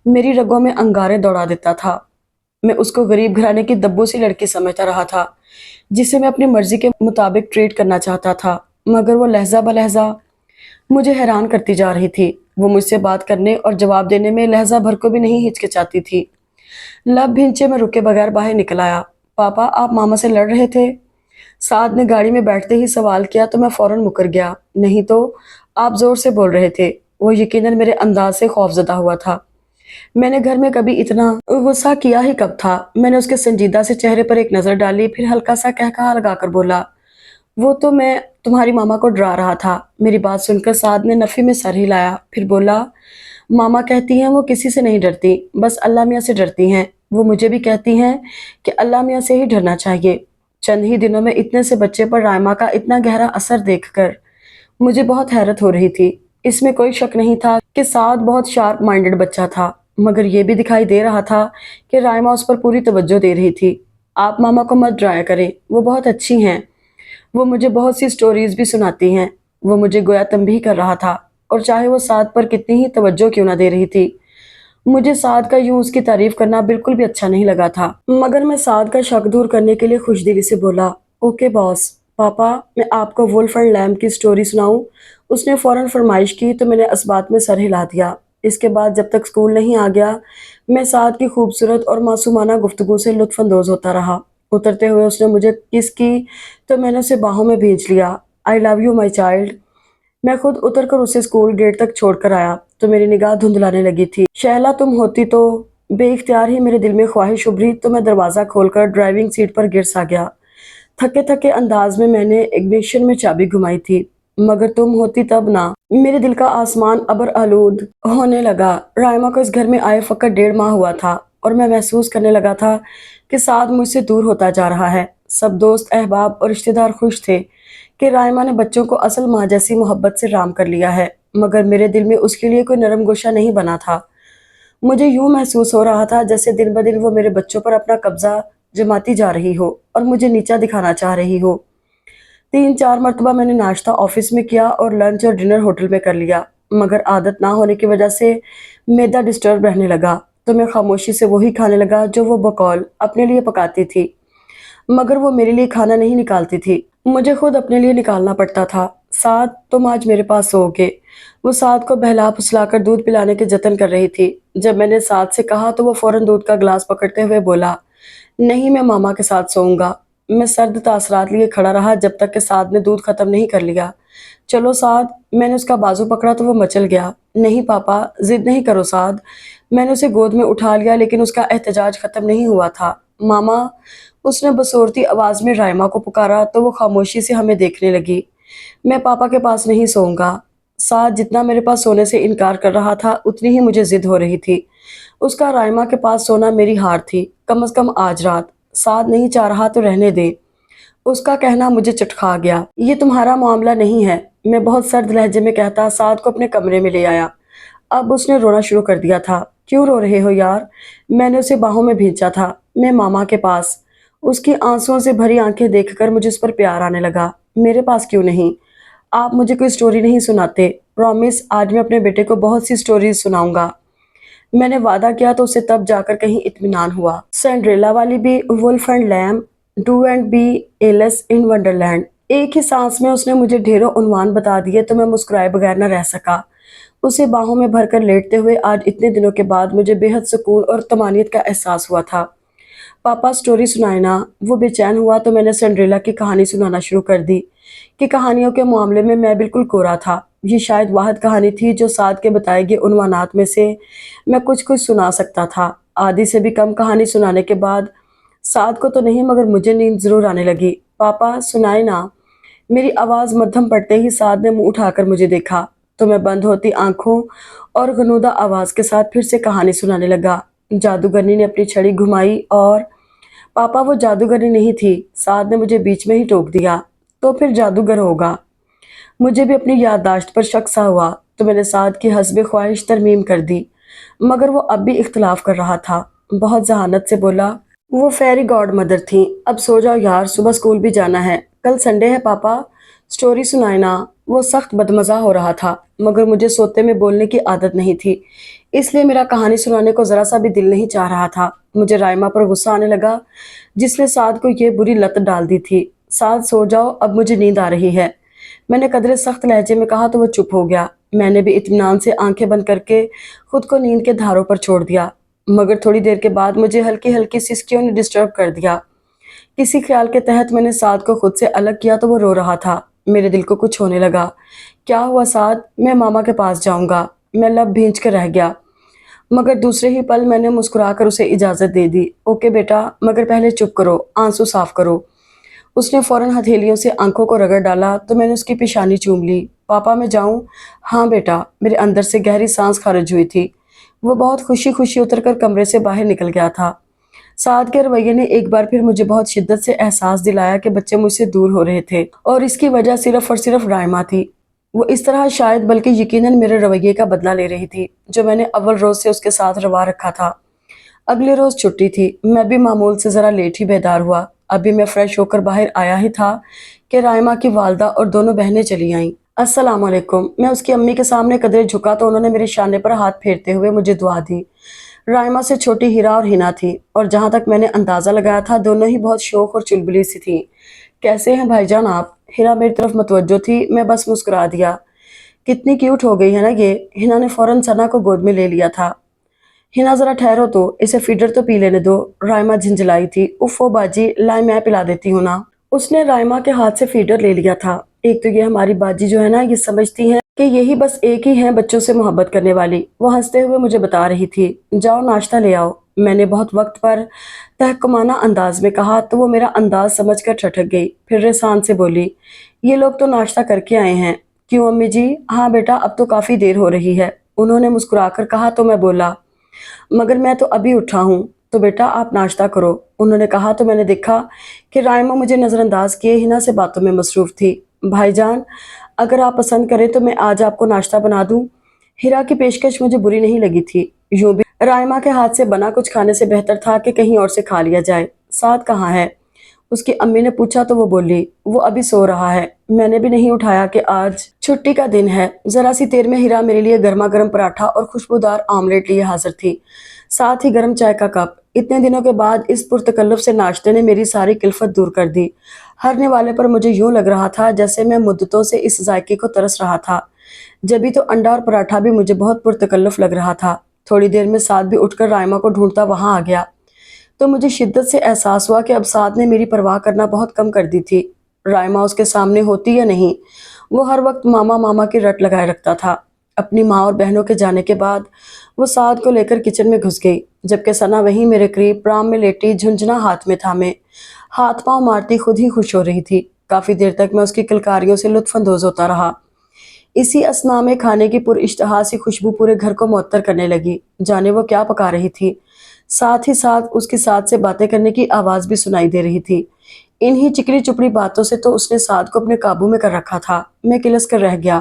میری رگوں میں انگارے دوڑا دیتا تھا۔ میں اس کو غریب گھرانے کی دبو سی لڑکی سمجھتا رہا تھا، جسے میں اپنی مرضی کے مطابق ٹریٹ کرنا چاہتا تھا، مگر وہ لہجہ بلہجہ مجھے حیران کرتی جا رہی تھی۔ وہ مجھ سے بات کرنے اور جواب دینے میں لہجہ بھر کو بھی نہیں ہچکچاتی تھی۔ لب بھینچے میں رکے بغیر باہر نکل آیا، پاپا آپ ماما سے لڑ رہے تھے؟ سعد نے گاڑی میں بیٹھتے ہی سوال کیا تو میں فوراً مکر گیا، نہیں تو آپ زور سے بول رہے تھے۔ وہ یقیناً میرے انداز سے خوفزدہ ہوا تھا۔ میں نے گھر میں کبھی اتنا غصہ کیا ہی کب تھا؟ میں نے اس کے سنجیدہ سے چہرے پر ایک نظر ڈالی، پھر ہلکا سا قہقہا لگا کر بولا، وہ تو میں تمہاری ماما کو ڈرا رہا تھا۔ میری بات سن کر سعد نے نفی میں سر ہلایا، پھر بولا، ماما کہتی ہیں وہ کسی سے نہیں ڈرتی، بس اللہ میاں سے ڈرتی ہیں۔ وہ مجھے بھی کہتی ہیں کہ اللہ میاں سے ہی ڈرنا چاہیے۔ چند ہی دنوں میں اتنے سے بچے پر رائما کا اتنا گہرا اثر دیکھ کر مجھے بہت حیرت ہو رہی تھی۔ اس میں کوئی شک نہیں تھا کہ سعد بہت شارپ مائنڈڈ بچہ تھا، مگر یہ بھی دکھائی دے رہا تھا کہ رائما اس پر پوری توجہ دے رہی تھی۔ آپ ماما کو مت ڈرایا کریں، وہ بہت اچھی ہیں، وہ مجھے بہت سی سٹوریز بھی سناتی ہیں۔ وہ مجھے گویا تنبیہ کر رہا تھا، اور چاہے وہ سعد پر کتنی ہی توجہ کیوں نہ دے رہی تھی، مجھے سعد کا یوں اس کی تعریف کرنا بالکل بھی اچھا نہیں لگا تھا۔ مگر میں سعد کا شک دور کرنے کے لیے خوش دلی سے بولا، اوکے باس، پاپا میں آپ کو وولف اینڈ لیمب کی سٹوری سناؤں؟ اس نے فوراً فرمائش کی تو میں نے اسبات میں سر ہلا دیا۔ اس کے بعد جب تک سکول نہیں آ گیا، میں سعد کی خوبصورت اور معصومانہ گفتگو سے لطف اندوز ہوتا رہا۔ اترتے ہوئے اس نے مجھے کس کی تو میں نے اسے باہوں میں بھیج لیا، آئی لو یو مائی چائلڈ۔ میں خود اتر کر اسے سکول گیٹ تک چھوڑ کر آیا تو میری نگاہ دھندلانے لگی تھی۔ شہلا تم ہوتی تو بے اختیار ہی میرے دل میں خواہش ابھری تو میں دروازہ کھول کر ڈرائیونگ سیٹ پر گر سا گیا۔ تھکے تھکے انداز میں نے اگنیشن میں چابی گھمائی تھی، مگر تم ہوتی تب نہ۔ میرے دل کا آسمان ابر آلود ہونے لگا۔ رائما کو اس گھر میں آئے فقط 1.5 ماہ ہوا تھا اور میں محسوس کرنے لگا تھا کہ سعد مجھ سے دور ہوتا جا رہا ہے۔ سب دوست احباب اور رشتہ دار خوش تھے کہ رائما نے بچوں کو اصل ماں جیسی محبت سے رام کر لیا ہے، مگر میرے دل میں اس کے لیے کوئی نرم گوشہ نہیں بنا تھا۔ مجھے یوں محسوس ہو رہا تھا جیسے دن بدن وہ میرے بچوں پر اپنا قبضہ جماتی جا رہی ہو اور مجھے نیچا دکھانا چاہ رہی ہو۔ 3-4 مرتبہ میں نے ناشتہ آفس میں کیا اور لنچ اور ڈنر ہوٹل میں کر لیا، مگر عادت نہ ہونے کی وجہ سے معدہ ڈسٹرب رہنے لگا تو میں خاموشی سے وہی کھانے لگا جو وہ بقول اپنے لیے پکاتی تھی، مگر وہ میرے لیے کھانا نہیں نکالتی تھی، مجھے خود اپنے لیے نکالنا پڑتا تھا۔ سعد تم آج میرے پاس سو گے، وہ سعد کو بہلا پھسلا کر دودھ پلانے کے جتن کر رہی تھی۔ جب میں نے سعد سے کہا تو وہ فوراً دودھ کا گلاس پکڑتے ہوئے بولا، نہیں میں ماما کے ساتھ سوؤں گا۔ میں سرد تاثرات لیے کھڑا رہا جب تک کہ سعد نے دودھ ختم نہیں کر لیا۔ چلو سعد، میں نے اس کا بازو پکڑا تو وہ مچل گیا۔ نہیں پاپا، ضد نہیں کرو سعد۔ میں نے اسے گود میں اٹھا لیا لیکن اس کا احتجاج ختم نہیں ہوا تھا۔ ماما، اس نے بصورتی آواز میں رائما کو پکارا تو وہ خاموشی سے ہمیں دیکھنے لگی۔ میں پاپا کے پاس نہیں سوؤں گا۔ سعد جتنا میرے پاس سونے سے انکار کر رہا تھا اتنی ہی مجھے ضد ہو رہی تھی۔ اس کا رائما کے پاس سونا میری ہار تھی، کم از کم آج رات۔ سعد نہیں چاہ رہا تو رہنے دے، اس کا کہنا مجھے چٹکا گیا۔ یہ تمہارا معاملہ نہیں ہے، میں بہت سرد لہجے میں کہتا سعد کو اپنے کمرے میں لے آیا۔ اب اس نے رونا شروع کر دیا تھا۔ کیوں رو رہے ہو یار؟ میں نے اسے باہوں میں بھیجا تھا، میں ماما کے پاس۔ اس کی آنسوؤں سے بھری آنکھیں دیکھ کر مجھے اس پر پیار آنے لگا۔ میرے پاس کیوں نہیں؟ آپ مجھے کوئی سٹوری نہیں سناتے؟ پرومس، آج میں اپنے بیٹے کو بہت سی سٹوریز سناؤں گا۔ میں نے وعدہ کیا تو اسے تب جا کر کہیں اطمینان ہوا۔ سینڈریلا والی بھی، wolf and lamb, dove and bee, Alice in Wonderland. ایک ہی سانس میں اس نے مجھے ڈھیروں عنوان بتا دیے تو میں مسکرائے بغیر نہ رہ سکا۔ اسے باہوں میں بھر کر لیٹتے ہوئے آج اتنے دنوں کے بعد مجھے بے حد سکون اور طمانینت کا احساس ہوا تھا۔ پاپا سٹوری سنائے نا۔ وہ بے چین ہوا تو میں نے سینڈریلا کی کہانی سنانا شروع کر دی کہ کہانیوں کے معاملے میں بالکل کورا تھا۔ یہ شاید واحد کہانی تھی جو سعد کے بتائے گئے عنوانات میں سے میں کچھ سنا سکتا تھا۔ آدھی سے بھی کم کہانی سنانے کے بعد سعد کو تو نہیں مگر مجھے نیند ضرور آنے لگی۔ پاپا سنائے نا۔ میری آواز مدھم پڑتے ہی سعد نے منہ اٹھا کر مجھے دیکھا تو میں بند ہوتی آنکھوں اور غنودہ آواز کے ساتھ پھر سے کہانی سنانے لگا۔ جادوگرنی نے اپنی چھڑی گھمائی اور پاپا وہ جادوگرنی نہیں تھی، سعد نے مجھے بیچ میں ہی ٹوک دیا۔ تو پھر جادوگر ہوگا۔ مجھے بھی اپنی یادداشت پر شک سا ہوا تو میں نے سعد کی حسب خواہش ترمیم کر دی، مگر وہ اب بھی اختلاف کر رہا تھا۔ بہت ذہانت سے بولا، وہ فیری گاڈ مدر تھیں۔ اب سو جاؤ یار، صبح اسکول بھی جانا ہے۔ کل سنڈے ہے پاپا، سٹوری سنائے نا۔ وہ سخت بدمزہ ہو رہا تھا مگر مجھے سوتے میں بولنے کی عادت نہیں تھی، اس لیے میرا کہانی سنانے کو ذرا سا بھی دل نہیں چاہ رہا تھا۔ مجھے رائما پر غصہ آنے لگا جس نے سعد کو یہ بری لت ڈال دی تھی۔ سعد سو جاؤ، اب مجھے نیند آ رہی ہے، میں نے قدرے سخت لہجے میں کہا تو وہ چپ ہو گیا۔ میں نے بھی اطمینان سے آنکھیں بند کر کے خود کو نیند کے دھاروں پر چھوڑ دیا، مگر تھوڑی دیر کے بعد مجھے ہلکی ہلکی سسکیوں نے ڈسٹرب کر دیا۔ کسی خیال کے تحت میں نے سعد کو خود سے الگ کیا تو وہ رو رہا تھا۔ میرے دل کو کچھ ہونے لگا۔ کیا ہوا سعد؟ میں ماما کے پاس جاؤں گا۔ میں لب بھینچ کر رہ گیا، مگر دوسرے ہی پل میں نے مسکرا کر اسے اجازت دے دی۔ اوکے بیٹا، مگر پہلے چپ کرو، آنسو صاف کرو۔ اس نے فوراً ہتھیلیوں سے آنکھوں کو رگڑ ڈالا تو میں نے اس کی پیشانی چوم لی۔ پاپا میں جاؤں؟ ہاں بیٹا۔ میرے اندر سے گہری سانس خارج ہوئی تھی۔ وہ بہت خوشی خوشی اتر کر کمرے سے باہر نکل گیا تھا۔ سعد کے رویے نے ایک بار پھر مجھے بہت شدت سے احساس دلایا کہ بچے مجھ سے دور ہو رہے تھے اور اس کی وجہ صرف اور صرف رائما تھی۔ وہ اس طرح شاید بلکہ یقیناً میرے رویے کا بدلہ لے رہی تھی جو میں نے اول روز سے اس کے ساتھ روا رکھا تھا۔ اگلے روز چھٹی تھی، میں بھی معمول سے ذرا لیٹ ہی بیدار ہوا۔ ابھی میں فریش ہو کر باہر آیا ہی تھا کہ رائما کی والدہ اور دونوں بہنیں چلی آئیں۔ السلام علیکم۔ میں اس کی امی کے سامنے قدرے جھکا تو انہوں نے میرے شانے پر ہاتھ پھیرتے ہوئے مجھے دعا دی۔ رائما سے چھوٹی ہیرا اور ہنا تھی اور جہاں تک میں نے اندازہ لگایا تھا دونوں ہی بہت شوخ اور چلبلی سی تھیں۔ کیسے ہیں بھائی جان آپ؟ ہیرا میری طرف متوجہ تھی، میں بس مسکرا دیا۔ کتنی کیوٹ ہو گئی ہے نا یہ؟ ہنا نے فوراً ثنا کو گود میں لے لیا تھا۔ ہنا ذرا ٹھہرو تو، اسے فیڈر تو پی لینے دو۔ رائما جھنجھلائی تھی۔ اوفو باجی، لائے میں پلا دیتی ہوں نا۔ اس نے رائما کے ہاتھ سے فیڈر لے لیا تھا۔ ایک تو یہ ہماری باجی جو ہے نا، یہ سمجھتی ہیں کہ یہی بس ایک ہی ہیں بچوں سے محبت کرنے والی۔ وہ ہنستے ہوئے مجھے بتا رہی تھی، جاؤ ناشتہ لے آؤ۔ میں نے بہت وقت پر تحکمانہ انداز میں کہا تو وہ میرا انداز سمجھ کر ٹھٹک گئی، پھر رسان سے بولی، یہ لوگ تو ناشتہ کر کے آئے ہیں۔ کیوں امی جی؟ ہاں بیٹا، اب تو کافی دیر ہو رہی ہے، انہوں نے مسکرا کر کہا تو میں بولا، مگر میں تو ابھی اٹھا ہوں۔ تو بیٹا آپ ناشتہ کرو، انہوں نے کہا تو میں نے دیکھا کہ رائما مجھے نظر انداز کیے ہنا سے باتوں میں مصروف تھی۔ بھائی جان، اگر آپ پسند کریں تو میں آج آپ کو ناشتہ بنا دوں۔ ہیرا کی پیشکش مجھے بری نہیں لگی تھی، یوں بھی رائما کے ہاتھ سے بنا کچھ کھانے سے بہتر تھا کہ کہیں اور سے کھا لیا جائے۔ سعد کہاں ہے؟ اس کی امی نے پوچھا تو وہ بولی، وہ ابھی سو رہا ہے۔ میں نے بھی نہیں اٹھایا کہ آج چھٹی کا دن ہے۔ ذرا سی دیر میں ہیرا میرے لیے گرما گرم پراٹھا اور خوشبودار آملیٹ لیے حاضر تھی، ساتھ ہی گرم چائے کا کپ۔ اتنے دنوں کے بعد اس پرتکلف سے ناشتے نے میری ساری کلفت دور کر دی۔ ہرنے والے پر مجھے یوں لگ رہا تھا جیسے میں مدتوں سے اس ذائقے کو ترس رہا تھا۔ جبھی تو انڈا اور پراٹھا بھی مجھے بہت پرتکلف لگ رہا تھا۔ تھوڑی دیر میں سعد بھی اٹھ کر رائما کو ڈھونڈتا وہاں آ گیا تو مجھے شدت سے احساس ہوا کہ اب سعد نے میری پرواہ کرنا بہت کم کر دی تھی۔ رائما اس کے سامنے ہوتی یا نہیں، وہ ہر وقت ماما ماما کی رٹ لگائے رکھتا تھا۔ اپنی ماں اور بہنوں کے جانے کے بعد وہ سعد کو لے کر کچن میں گھس گئی، جبکہ ثنا وہیں میرے قریب پرام میں لیٹی جھنجھنا ہاتھ میں تھامے ہاتھ پاؤں مارتی خود ہی خوش ہو رہی تھی۔ کافی دیر تک میں اس کی کلکاریوں سے لطف اندوز ہوتا رہا۔ اسی اثناء میں کھانے کی پراشتہا سی خوشبو پورے گھر کو معطر کرنے لگی، جانے وہ کیا پکا رہی تھی۔ ساتھ ہی ساتھ اس کی سعد سے باتیں کرنے کی آواز بھی سنائی دے رہی تھی۔ انہی چکری چپڑی باتوں سے تو اس نے سعد کو اپنے قابو میں کر رکھا تھا۔ میں کلس کر رہ گیا۔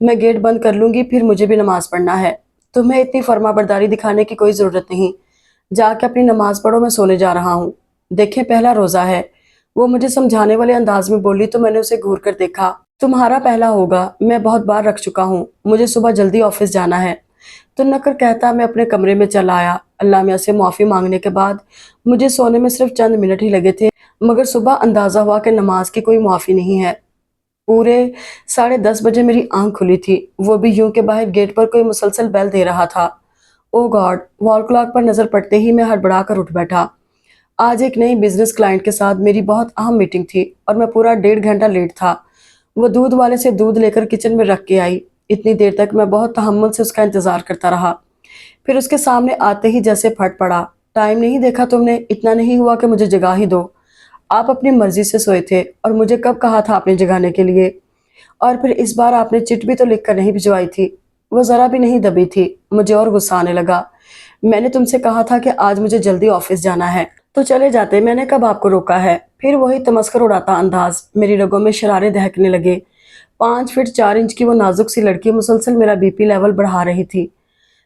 میں گیٹ بند کر لوں گی، پھر مجھے بھی نماز پڑھنا ہے۔ تمہیں اتنی فرما برداری دکھانے کی کوئی ضرورت نہیں، جا کے اپنی نماز پڑھو، میں سونے جا رہا ہوں۔ دیکھیں پہلا روزہ ہے، وہ مجھے سمجھانے والے انداز میں بولی تو میں نے اسے گھور کر دیکھا۔ تمہارا پہلا ہوگا، میں بہت بار رکھ چکا ہوں، مجھے صبح جلدی آفس جانا ہے۔ تو نکر کہتا میں اپنے کمرے میں چلا آیا۔ اللہ میاں سے معافی مانگنے کے بعد مجھے سونے میں صرف چند منٹ ہی لگے تھے، مگر صبح اندازہ ہوا کہ نماز کی کوئی معافی نہیں ہے۔ پورے 10:30 بجے میری آنکھ کھلی تھی، وہ بھی یوں کہ باہر گیٹ پر کوئی مسلسل بیل دے رہا تھا۔ او گاڈ! وال کلاک پر نظر پڑتے ہی میں ہڑبڑا کر اٹھ بیٹھا۔ آج ایک نئی بزنس کلائنٹ کے ساتھ میری بہت اہم میٹنگ تھی اور میں پورا 1.5 گھنٹہ لیٹ تھا۔ وہ دودھ والے سے دودھ لے کر کچن میں رکھ کے آئی۔ اتنی دیر تک میں بہت تحمل سے اس کا انتظار کرتا رہا، پھر اس کے سامنے آتے ہی جیسے پھٹ پڑا۔ ٹائم نہیں دیکھا تم نے؟ اتنا نہیں ہوا کہ مجھے جگا ہی دو؟ آپ اپنی مرضی سے سوئے تھے اور مجھے کب کہا تھا آپ نے جگانے کے لیے؟ اور پھر اس بار آپ نے چٹ بھی تو لکھ کر نہیں بھجوائی تھی، وہ ذرا بھی نہیں دبی تھی۔ مجھے اور غصہ آنے لگا۔ میں نے تم سے کہا تھا کہ آج مجھے جلدی آفس جانا ہے تو چلے جاتے، میں نے کب آپ کو روکا ہے؟ پھر وہی تمسخر اڑاتا انداز۔ میری رگوں میں شرارے دہکنے لگے۔ 5 فٹ 4 انچ کی وہ نازک سی لڑکی مسلسل میرا بی پی لیول بڑھا رہی تھی۔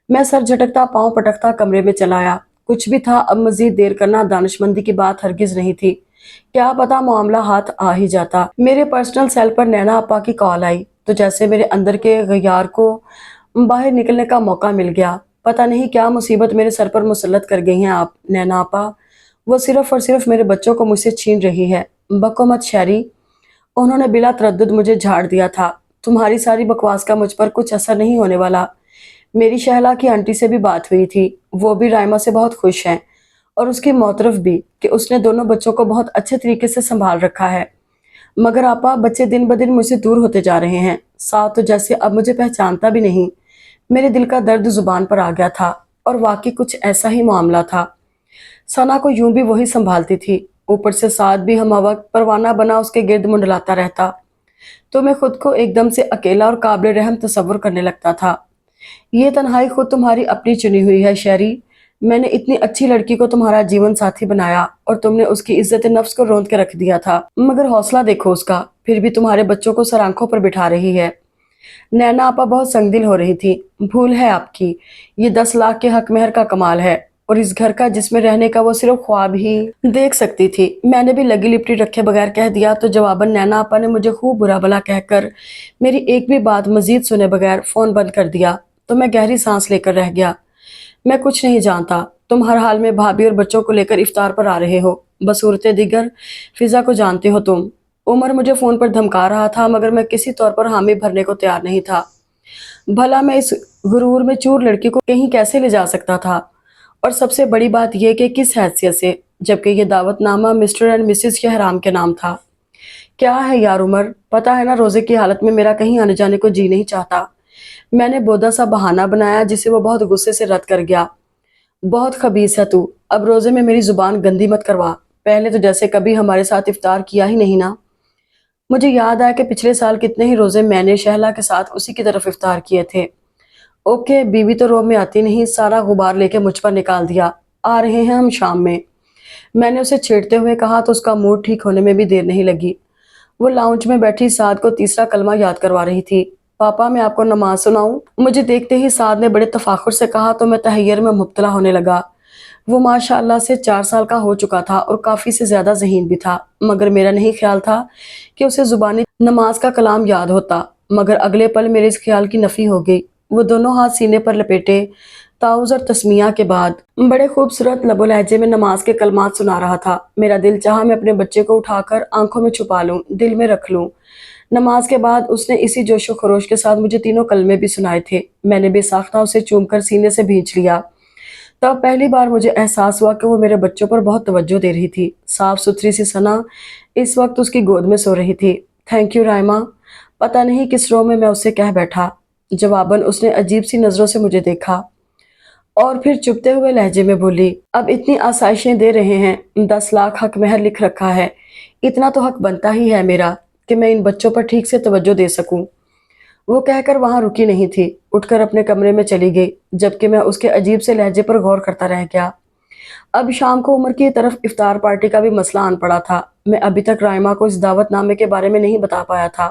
میں سر جھٹکتا پاؤں پٹکتا کمرے میں چلا آیا۔ کچھ بھی تھا، اب مزید دیر کرنا دانشمندی کی بات ہرگز نہیں تھی۔ کیا پتا معاملہ ہاتھ آ ہی جاتا۔ میرے پرسنل سیل پر نینا آپا کی کال آئی تو جیسے میرے اندر کے غیار کو باہر نکلنے کا موقع مل گیا۔ پتہ نہیں کیا مصیبت میرے سر پر مسلط کر گئی ہیں آپ نینا آپا، وہ صرف اور صرف میرے بچوں کو مجھ سے چھین رہی ہے۔ بکو مت شیری، انہوں نے بلا تردد مجھے جھاڑ دیا تھا۔ تمہاری ساری بکواس کا مجھ پر کچھ اثر نہیں ہونے والا۔ میری شہلا کی آنٹی سے بھی بات ہوئی تھی، وہ بھی رائما سے بہت خوش ہیں اور اس کی موترف بھی کہ اس نے دونوں بچوں کو بہت اچھے طریقے سے سنبھال رکھا ہے۔ مگر آپا، بچے دن بدن مجھ سے دور ہوتے جا رہے ہیں، ساتھ تو جیسے اب مجھے پہچانتا بھی نہیں۔ میرے دل کا درد زبان پر آ گیا تھا اور واقعی کچھ ایسا ہی معاملہ تھا۔ ثنا کو یوں بھی وہی سنبھالتی تھی، اوپر سے ساتھ بھی ہمہ وقت پروانہ بنا اس کے گرد منڈلاتا رہتا، تو میں خود کو ایک دم سے اکیلا اور قابل رحم تصور کرنے لگتا تھا۔ یہ تنہائی خود تمہاری اپنی چنی ہوئی ہے شیری، میں نے اتنی اچھی لڑکی کو تمہارا جیون ساتھی بنایا اور تم نے اس کی عزت نفس کو روند کے رکھ دیا تھا، مگر حوصلہ دیکھو اس کا، پھر بھی تمہارے بچوں کو سر آنکھوں پر بٹھا رہی ہے۔ نینا آپا بہت سنگ دل ہو رہی تھی۔ بھول ہے آپ کی، یہ 10 لاکھ کے حق مہر کا کمال ہے اور اس گھر کا جس میں رہنے کا وہ صرف خواب ہی دیکھ سکتی تھی۔ میں نے بھی لگی لپٹی رکھے بغیر کہہ دیا تو جواباً نینا آپا نے مجھے خوب برا بھلا کہہ کر میری ایک بھی بات مزید سنے بغیر فون بند کر دیا، تو میں گہری سانس لے کر رہ گیا۔ میں کچھ نہیں جانتا، تم ہر حال میں بھابھی اور بچوں کو لے کر افطار پر آ رہے ہو، بصورت دیگر فضا کو جانتے ہو تم۔ عمر مجھے فون پر دھمکا رہا تھا مگر میں کسی طور پر حامی بھرنے کو تیار نہیں تھا۔ بھلا میں اس غرور میں چور لڑکی کو کہیں کیسے لے جا سکتا تھا، اور سب سے بڑی بات یہ کہ کس حیثیت سے، جبکہ یہ دعوت نامہ مسٹر اینڈ مسز شہرام کے نام تھا۔ کیا ہے یار عمر، پتہ ہے نا روزے کی حالت میں میرا کہیں آنے جانے کو جی نہیں چاہتا۔ میں نے بودا سا بہانہ بنایا جسے وہ بہت غصے سے رد کر گیا۔ بہت خبیث ہے تو، اب روزے میں میری زبان گندی مت کروا، پہلے تو جیسے کبھی ہمارے ساتھ افطار کیا ہی نہیں نا۔ مجھے یاد آیا کہ پچھلے سال کتنے ہی روزے میں نے شہلا کے ساتھ اسی کی طرف افطار کیے تھے۔ اوکے، بیوی تو روب میں آتی نہیں، سارا غبار لے کے مجھ پر نکال دیا۔ آ رہے ہیں ہم شام میں نے اسے چھیڑتے ہوئے کہا تو اس کا موڈ ٹھیک ہونے میں بھی دیر نہیں لگی۔ وہ لاؤنج میں بیٹھی سعد کو تیسرا کلمہ یاد کروا رہی تھی۔ پاپا میں آپ کو نماز سناؤں؟ مجھے دیکھتے ہی سعد نے بڑے تفاخر سے کہا تو میں تحیر میں مبتلا ہونے لگا۔ وہ ماشاء اللہ سے 4 سال کا ہو چکا تھا اور کافی سے زیادہ ذہین بھی تھا، مگر میرا نہیں خیال تھا کہ اسے زبانی نماز کا کلام یاد ہوتا، مگر اگلے پل میرے اس خیال کی نفی ہو گئی۔ وہ دونوں ہاتھ سینے پر لپیٹے تعوذ اور تسمیہ کے بعد بڑے خوبصورت لب و لہجے میں نماز کے کلمات سنا رہا تھا۔ میرا دل چاہا میں اپنے بچے کو اٹھا کر آنکھوں میں چھپا لوں، دل میں رکھ لوں۔ نماز کے بعد اس نے اسی جوش و خروش کے ساتھ مجھے تینوں کلمے بھی سنائے تھے۔ میں نے بے ساختہ اسے چوم کر سینے سے بھینچ لیا۔ تب پہلی بار مجھے احساس ہوا کہ وہ میرے بچوں پر بہت توجہ دے رہی تھی۔ صاف ستھری سی ثنا اس وقت اس کی گود میں سو رہی تھی۔ تھینک یو رائما، پتہ نہیں کس رو میں اسے کہہ بیٹھا۔ جواباً اس نے عجیب سی نظروں سے مجھے دیکھا اور پھر چپتے ہوئے لہجے میں بولی، اب اتنی آسائشیں دے رہے ہیں، 10 لاکھ حق مہر لکھ رکھا ہے، اتنا تو حق بنتا ہی ہے میرا کہ میں ان بچوں پر ٹھیک سے توجہ دے سکوں۔ وہ کہہ کر وہاں رکی نہیں تھی، اٹھ کر اپنے کمرے میں چلی گئی، جبکہ میں اس کے عجیب سے لہجے پر غور کرتا رہ گیا۔ اب شام کو عمر کی طرف افطار پارٹی کا بھی مسئلہ آن پڑا تھا۔ میں ابھی تک رائما کو اس دعوت نامے کے بارے میں نہیں بتا پایا تھا۔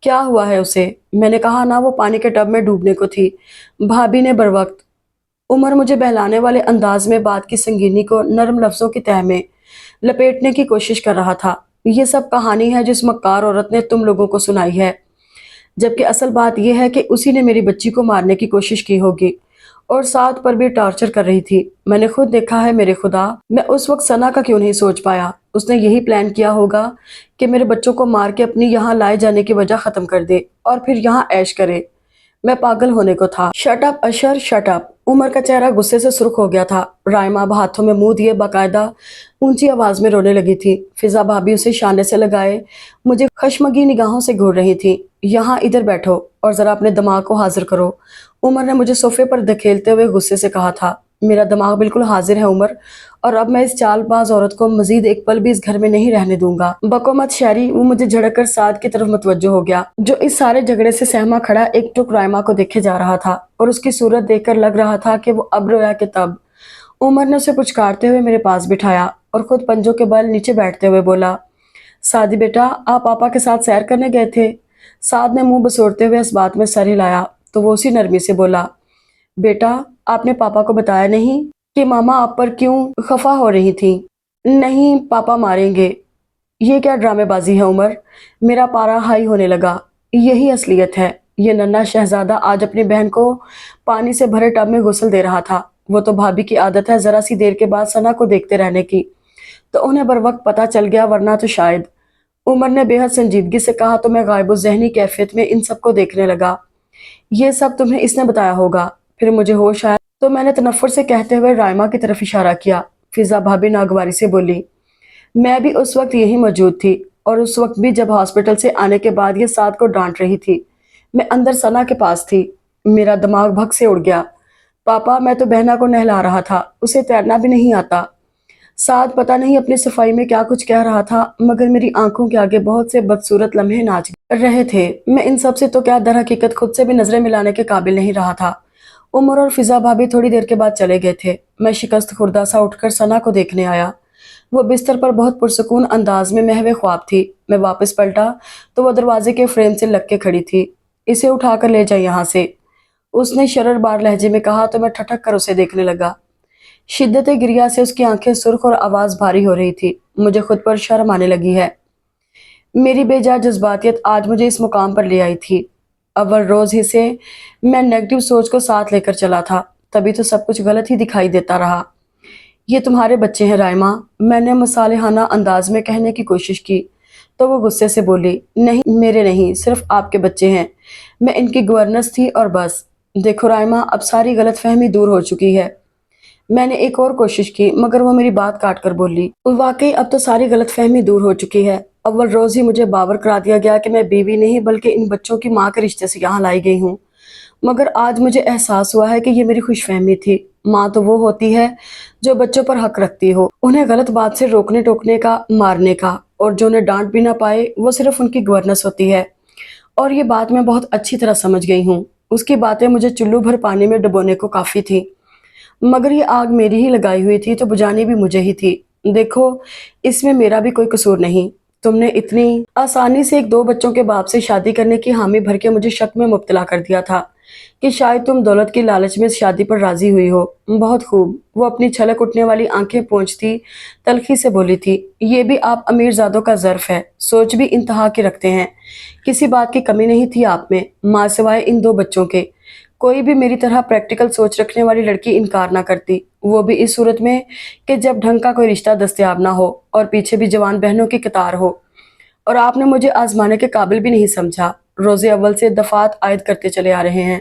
کیا ہوا ہے اسے؟ میں نے کہا نا وہ پانی کے ٹب میں ڈوبنے کو تھی۔ بھابھی نے بروقت عمر مجھے بہلانے والے انداز میں بات کی سنگینی کو نرم لفظوں کی تہ میں لپیٹنے کی کوشش کر رہا تھا۔ یہ سب کہانی ہے جس مکار عورت نے تم لوگوں کو سنائی ہے، جبکہ اصل بات یہ ہے کہ اسی نے میری بچی کو مارنے کی کوشش کی ہوگی اور ساتھ پر بھی ٹارچر کر رہی تھی۔ میں نے خود دیکھا ہے، میرے خدا، میں اس وقت ثنا کا کیوں نہیں سوچ پایا؟ اس نے یہی پلان کیا ہوگا کہ میرے بچوں کو مار کے اپنی یہاں لائے جانے کی وجہ ختم کر دے اور پھر یہاں عیش کرے۔ میں پاگل ہونے کو تھا۔ شٹ اپ اشر، شٹ اپ۔ عمر کا چہرہ غصے سے سرخ ہو گیا تھا۔ رائما اب ہاتھوں میں منہ دیے باقاعدہ اونچی آواز میں رونے لگی تھی۔ فضا بھابھی اسے شانے سے لگائے مجھے خشمگی نگاہوں سے گھور رہی تھی۔ یہاں ادھر بیٹھو اور ذرا اپنے دماغ کو حاضر کرو، عمر نے مجھے صوفے پر دھکیلتے ہوئے غصے سے کہا تھا۔ میرا دماغ بالکل حاضر ہے عمر، اور اب میں اس چال باز عورت کو مزید ایک پل بھی اس گھر میں نہیں رہنے دوں گا۔ بکو مت شہری۔ وہ مجھے جھڑک کر سعد کی طرف متوجہ ہو گیا، جو اس سارے جھگڑے سے سہما کھڑا ایک ٹک رائما کو دیکھے جا رہا تھا، اور اس کی صورت دیکھ کر لگ رہا تھا کہ وہ اب رویا کہ تب۔ عمر نے اسے پچکارتے ہوئے میرے پاس بٹھایا اور خود پنجوں کے بل نیچے بیٹھتے ہوئے بولا، سعدی بیٹا، آپ پاپا کے ساتھ سیر کرنے گئے تھے؟ سعد نے منہ بسوڑتے ہوئے اس بات میں سر ہلایا تو وہ اسی نرمی سے بولا، بیٹا آپ نے پاپا کو بتایا نہیں کہ ماما آپ پر کیوں خفا ہو رہی تھیں؟ نہیں، پاپا ماریں گے۔ یہ کیا ڈرامے بازی ہے عمر؟ میرا پارا ہائی ہونے لگا۔ یہی اصلیت ہے۔ یہ ننھا شہزادہ آج اپنی بہن کو پانی سے بھرے ٹب میں غسل دے رہا تھا۔ وہ تو بھابھی کی عادت ہے ذرا سی دیر کے بعد ثنا کو دیکھتے رہنے کی، تو انہیں بروقت پتہ چل گیا، ورنہ تو شاید۔ عمر نے بے حد سنجیدگی سے کہا تو میں غائب الذہنی کیفیت میں ان سب کو دیکھنے لگا۔ یہ سب تمہیں اس نے بتایا ہوگا؟ پھر مجھے ہوش آیا تو میں نے تنفر سے کہتے ہوئے رائما کی طرف اشارہ کیا۔ فضا بھابھی ناگواری سے بولی، میں بھی اس وقت یہی موجود تھی، اور اس وقت بھی جب ہاسپٹل سے آنے کے بعد یہ سعد کو ڈانٹ رہی تھی۔ میں اندر ثنا کے پاس تھی۔ میرا دماغ بھگ سے اڑ گیا۔ پاپا، میں تو بہنا کو نہلا رہا تھا، اسے تیرنا بھی نہیں آتا۔ سعد پتہ نہیں اپنی صفائی میں کیا کچھ کہہ رہا تھا، مگر میری آنکھوں کے آگے بہت سے بدصورت لمحے ناچ رہے تھے۔ میں ان سب سے تو کیا در حقیقت خود سے بھی نظریں ملانے کے قابل نہیں رہا تھا۔ عمر اور فضا بھابھی تھوڑی دیر کے بعد چلے گئے تھے۔ میں شکست خوردہ سا اٹھ کر ثنا کو دیکھنے آیا۔ وہ بستر پر بہت پرسکون انداز میں محو خواب تھی۔ میں واپس پلٹا تو وہ دروازے کے فریم سے لگ کے کھڑی تھی۔ اسے اٹھا کر لے جا یہاں سے، اس نے شرر بار لہجے میں کہا تو میں ٹھٹک کر اسے دیکھنے لگا۔ شدت گریہ سے اس کی آنکھیں سرخ اور آواز بھاری ہو رہی تھی۔ مجھے خود پر شرم آنے لگی ہے۔ میری بے جا جذباتیت آج مجھے اس مقام پر لے آئی تھی۔ اول روز ہی سے میں نیگیٹو سوچ کو ساتھ لے کر چلا تھا، تبھی تو سب کچھ غلط ہی دکھائی دیتا رہا۔ یہ تمہارے بچے ہیں رائما، میں نے مصالحانہ انداز میں کہنے کی کوشش کی تو وہ غصے سے بولی، نہیں میرے نہیں، صرف آپ کے بچے ہیں، میں ان کی گورنس تھی اور بس۔ دیکھو رائما، اب ساری غلط فہمی دور ہو چکی ہے۔ میں نے ایک اور کوشش کی مگر وہ میری بات کاٹ کر بولی، واقعی اب تو ساری غلط فہمی دور ہو چکی ہے۔ اول روز ہی مجھے باور کرا دیا گیا کہ میں بیوی نہیں بلکہ ان بچوں کی ماں کے رشتے سے یہاں لائی گئی ہوں، مگر آج مجھے احساس ہوا ہے کہ یہ میری خوش فہمی تھی۔ ماں تو وہ ہوتی ہے جو بچوں پر حق رکھتی ہو، انہیں غلط بات سے روکنے ٹوکنے کا، مارنے کا، اور جو انہیں ڈانٹ بھی نہ پائے وہ صرف ان کی گورنس ہوتی ہے۔ اور یہ بات میں بہت اچھی طرح سمجھ گئی ہوں۔ اس کی باتیں مجھے چلو بھر پانی میں ڈبونے کو کافی تھی، مگر یہ آگ میری ہی لگائی ہوئی تھی تو بجھانی بھی مجھے ہی تھی۔ دیکھو، اس میں میرا بھی کوئی قصور نہیں۔ تم نے اتنی آسانی سے ایک دو بچوں کے باپ سے شادی کرنے کی حامی بھر کے مجھے شک میں مبتلا کر دیا تھا کہ شاید تم دولت کی لالچ میں اس شادی پر راضی ہوئی ہو۔ بہت خوب، وہ اپنی چھلک اٹھنے والی آنکھیں پونچھتی تلخی سے بولی تھی، یہ بھی آپ امیر زادوں کا ظرف ہے، سوچ بھی انتہا کی رکھتے ہیں۔ کسی بات کی کمی نہیں تھی آپ میں، ماں سوائے ان دو بچوں کے۔ کوئی بھی میری طرح پریکٹیکل سوچ رکھنے والی لڑکی انکار نہ کرتی، وہ بھی اس صورت میں کہ جب ڈھنگ کا کوئی رشتہ دستیاب نہ ہو اور پیچھے بھی جوان بہنوں کی قطار ہو۔ اور آپ نے مجھے آزمانے کے قابل بھی نہیں سمجھا۔ روز اول سے دفعات عائد کرتے چلے آ رہے ہیں۔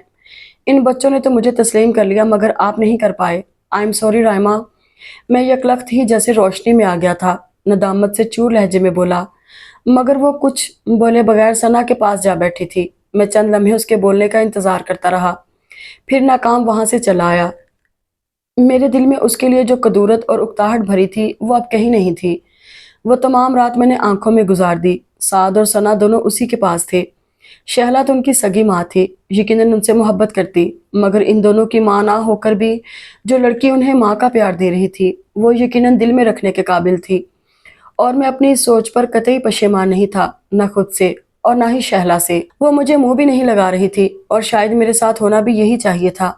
ان بچوں نے تو مجھے تسلیم کر لیا مگر آپ نہیں کر پائے۔ I am sorry Raima. میں یکلخت ہی جیسے روشنی میں آ گیا تھا، ندامت سے چور لہجے میں بولا، مگر وہ کچھ بولے بغیر ثنا کے پاس جا بیٹھی تھی۔ میں چند لمحے اس کے بولنے کا انتظار کرتا رہا، پھر ناکام وہاں سے چلا آیا۔ میرے دل میں اس کے لیے جو کدورت اور اکتاہٹ بھری تھی وہ اب کہیں نہیں تھی۔ وہ تمام رات میں نے آنکھوں میں گزار دی۔ سعد اور ثنا دونوں اسی کے پاس تھے۔ شہلا تو ان کی سگی ماں تھی، یقیناً ان سے محبت کرتی، مگر ان دونوں کی ماں نہ ہو کر بھی جو لڑکی انہیں ماں کا پیار دے رہی تھی وہ یقیناً دل میں رکھنے کے قابل تھی۔ اور میں اپنی اس سوچ پر قطعی پشیمان نہیں تھا، نہ خود سے اور نہ ہی شہلا سے۔ وہ مجھے منہ بھی نہیں لگا رہی تھی اور شاید میرے ساتھ ہونا بھی یہی چاہیے تھا۔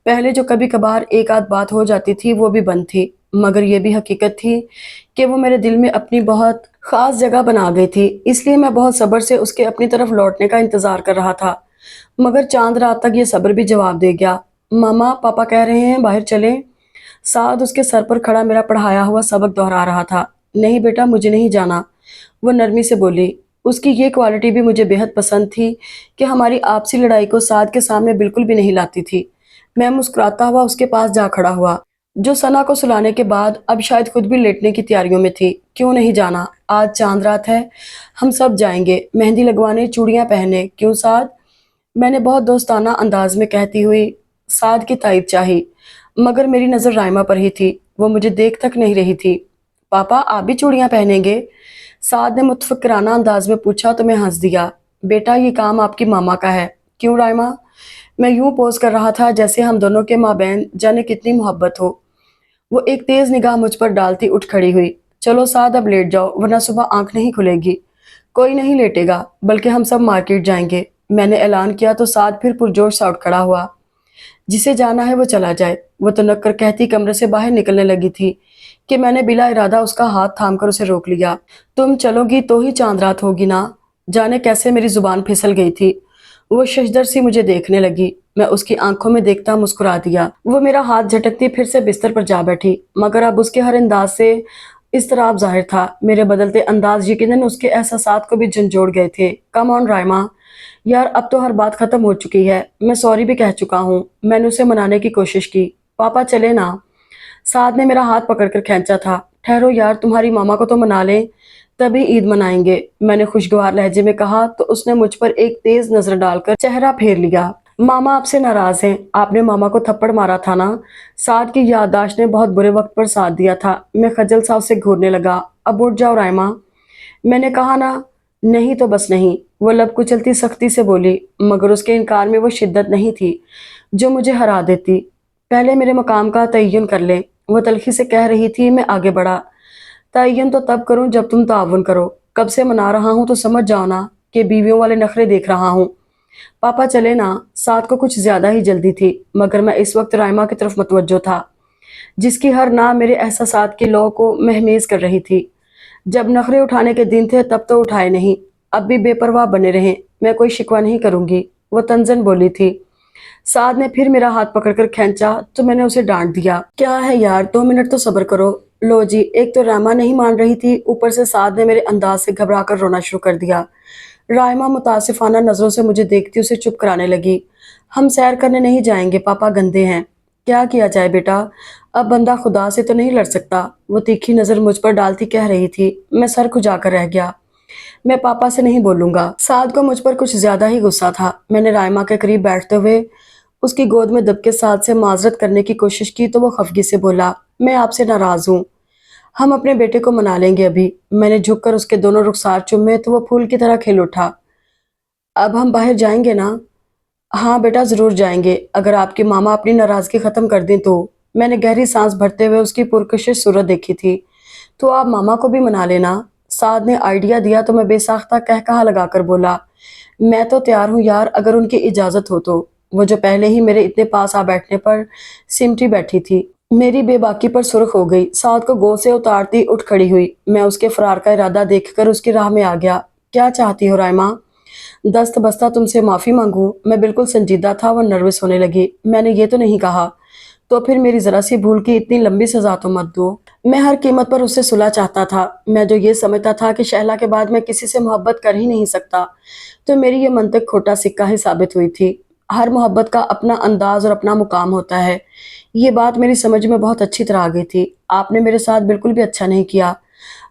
پہلے جو کبھی کبھار ایک آدھ بات ہو جاتی تھی وہ بھی بند تھی، مگر یہ بھی حقیقت تھی کہ وہ میرے دل میں اپنی بہت خاص جگہ بنا گئی تھی، اس لیے میں بہت صبر سے اس کے اپنی طرف لوٹنے کا انتظار کر رہا تھا۔ مگر چاند رات تک یہ صبر بھی جواب دے گیا۔ ماما، پاپا کہہ رہے ہیں باہر چلیں۔ سعد اس کے سر پر کھڑا میرا پڑھایا ہوا سبق دہرا رہا تھا۔ نہیں بیٹا، مجھے نہیں جانا، وہ نرمی سے بولی۔ اس کی یہ کوالٹی بھی مجھے بہت پسند تھی کہ ہماری آپسی لڑائی کو سعد کے سامنے بالکل بھی نہیں لاتی تھی۔ میں مسکراتا ہوا اس کے پاس جا کھڑا ہوا، جو ثنا کو سلانے کے بعد اب شاید خود بھی لیٹنے کی تیاریوں میں تھی۔ کیوں نہیں جانا؟ آج چاند رات ہے، ہم سب جائیں گے مہندی لگوانے، چوڑیاں پہننے۔ کیوں سعد؟ میں نے بہت دوستانہ انداز میں کہتی ہوئی سعد کی تائید چاہی، مگر میری نظر رائمہ پر ہی تھی، وہ مجھے دیکھ تک نہیں رہی تھی۔ پاپا، آپ بھی چوڑیاں پہنیں گے؟ سعد نے متفکرانہ انداز میں پوچھا تو میں ہنس دیا۔ بیٹا، یہ کام آپ کی ماما کا ہے۔ کیوں رائمہ؟ میں یوں پوز کر رہا تھا جیسے ہم دونوں کے مابین جانے کتنی محبت ہو۔ وہ ایک تیز نگاہ مجھ پر ڈالتی اٹھ کھڑی ہوئی۔ چلو سعد، اب لیٹ جاؤ ورنہ صبح آنکھ نہیں کھلے گی۔ کوئی نہیں لیٹے گا، بلکہ ہم سب مارکیٹ جائیں گے۔ میں نے اعلان کیا تو سعد پھر پرجوش سا اٹھ کھڑا ہوا۔ جسے جانا ہے وہ چلا جائے، وہ تنک کر کہتی کمرے سے باہر نکلنے لگی تھی کہ میں نے بلا ارادہ اس کا ہاتھ تھام کر اسے روک لیا۔ تم چلو گی تو ہی چاند رات ہوگی نا؟ جانے کیسے میری زبان پھسل گئی تھی۔ وہ ششدر سی مجھے دیکھنے لگی، میں اس کی آنکھوں میں دیکھتا مسکرا دیا۔ وہ میرا ہاتھ جھٹکتی پھر سے بستر پر جا بیٹھی، مگر اب اس کے ہر انداز سے اضطراب ظاہر تھا۔ میرے بدلتے انداز یقیناً اس کے احساسات کو بھی جھنجھوڑ گئے تھے۔ کم آن رائمہ، یار اب تو ہر بات ختم ہو چکی ہے، میں سوری بھی کہہ چکا ہوں۔ میں نے اسے منانے کی کوشش کی۔ پاپا چلے نا؟ سعد نے میرا ہاتھ پکڑ کر کھینچا تھا۔ ٹھہرو یار، تمہاری ماما کو تو منا لیں، تبھی عید منائیں گے، میں نے خوشگوار لہجے میں کہا تو اس نے مجھ پر ایک تیز نظر ڈال کر چہرہ پھیر لیا۔ ماما آپ سے ناراض ہیں، آپ نے ماما کو تھپڑ مارا تھا نا؟ سعد کی یادداشت نے بہت برے وقت پر ساتھ دیا تھا۔ میں خجل سا اسے گھورنے لگا۔ اب اٹھ جاؤ رائمہ، میں نے کہا نا۔ نہیں تو بس نہیں، وہ لب کچلتی سختی سے بولی، مگر اس کے انکار میں وہ شدت نہیں تھی جو مجھے ہرا دیتی۔ پہلے میرے مقام کا تعین کر لیں، وہ تلخی سے کہہ رہی تھی۔ میں آگے بڑھا۔ تعین تو تب کروں جب تم تعاون کرو، کب سے منا رہا ہوں تو سمجھ جاؤ نا کہ بیویوں والے نخرے دیکھ رہا ہوں۔ پاپا چلے نا؟ سعد کو کچھ زیادہ ہی جلدی تھی، مگر میں اس وقت رائمہ کی طرف متوجہ تھا، جس کی ہر نہ میرے احساسات کی لو کو مہمیز کر رہی تھی۔ جب نخرے اٹھانے کے دن تھے تب تو اٹھائے نہیں، اب بھی بے پرواہ بنے رہیں، میں کوئی شکوہ نہیں کروں گی، وہ طنزاً بولی تھی۔ سعد نے پھر میرا ہاتھ پکڑ کر کھینچا تو میں نے اسے ڈانٹ دیا۔ کیا ہے یار، 2 منٹ تو صبر کرو۔ لو جی، ایک تو رائمہ نہیں مان رہی تھی، اوپر سے سعد نے میرے انداز سے گھبرا کر رونا شروع کر دیا۔ رائمہ متاسفانہ نظروں سے مجھے دیکھتی اسے چپ کرانے لگی۔ ہم سیر کرنے نہیں جائیں گے، پاپا گندے ہیں۔ کیا کیا جائے بیٹا، اب بندہ خدا سے تو نہیں لڑ سکتا، وہ تیکھی نظر مجھ پر ڈالتی کہہ رہی تھی۔ میں سر کھجا کر رہ گیا۔ میں پاپا سے نہیں بولوں گا۔ سعد کو مجھ پر کچھ زیادہ ہی غصہ تھا۔ میں نے رائمہ کے قریب بیٹھتے ہوئے اس کی گود میں دب کے سعد سے معذرت کرنے کی کوشش کی تو وہ خفگی سے بولا، میں آپ سے ناراض ہوں، ہم اپنے بیٹے کو منا لیں گے ابھی۔ میں نے جھک کر اس کے دونوں رخسار چومے تو وہ پھول کی طرح کھل اٹھا۔ اب ہم باہر جائیں گے نا؟ ہاں بیٹا، ضرور جائیں گے، اگر آپ کی ماما اپنی ناراضگی ختم کر دیں تو۔ میں نے گہری سانس بھرتے ہوئے اس کی پرکشش صورت دیکھی تھی۔ تو آپ ماما کو بھی منا لینا، سعد نے آئیڈیا دیا تو میں بے ساختہ قہقہا لگا کر بولا، میں تو تیار ہوں یار، اگر ان کی اجازت ہو تو۔ وہ جو پہلے ہی میرے اتنے پاس آ بیٹھنے پر سمٹی بیٹھی تھی، میری بے باکی پر سرخ ہو گئی۔ سعد کو گود سے اتارتی اٹھ کھڑی ہوئی۔ میں اس کے فرار کا ارادہ دیکھ کر اس کی راہ میں آ گیا۔ کیا چاہتی ہو رائمہ؟ دست بستہ تم سے معافی مانگوں؟ میں بالکل سنجیدہ تھا، وہ نروس ہونے لگی۔ میں نے یہ تو نہیں کہا۔ تو پھر میری ذرا سی بھول کی اتنی لمبی سزا تو مت دو۔ میں ہر قیمت پر اس سے صلح چاہتا تھا۔ میں جو یہ سمجھتا تھا کہ شہلا کے بعد میں کسی سے محبت کر ہی نہیں سکتا، تو میری یہ منطق کھوٹا سکہ ہی ثابت ہوئی تھی۔ ہر محبت کا اپنا انداز اور اپنا مقام ہوتا ہے، یہ بات میری سمجھ میں بہت اچھی طرح آ گئی تھی۔ آپ نے میرے ساتھ بالکل بھی اچھا نہیں کیا،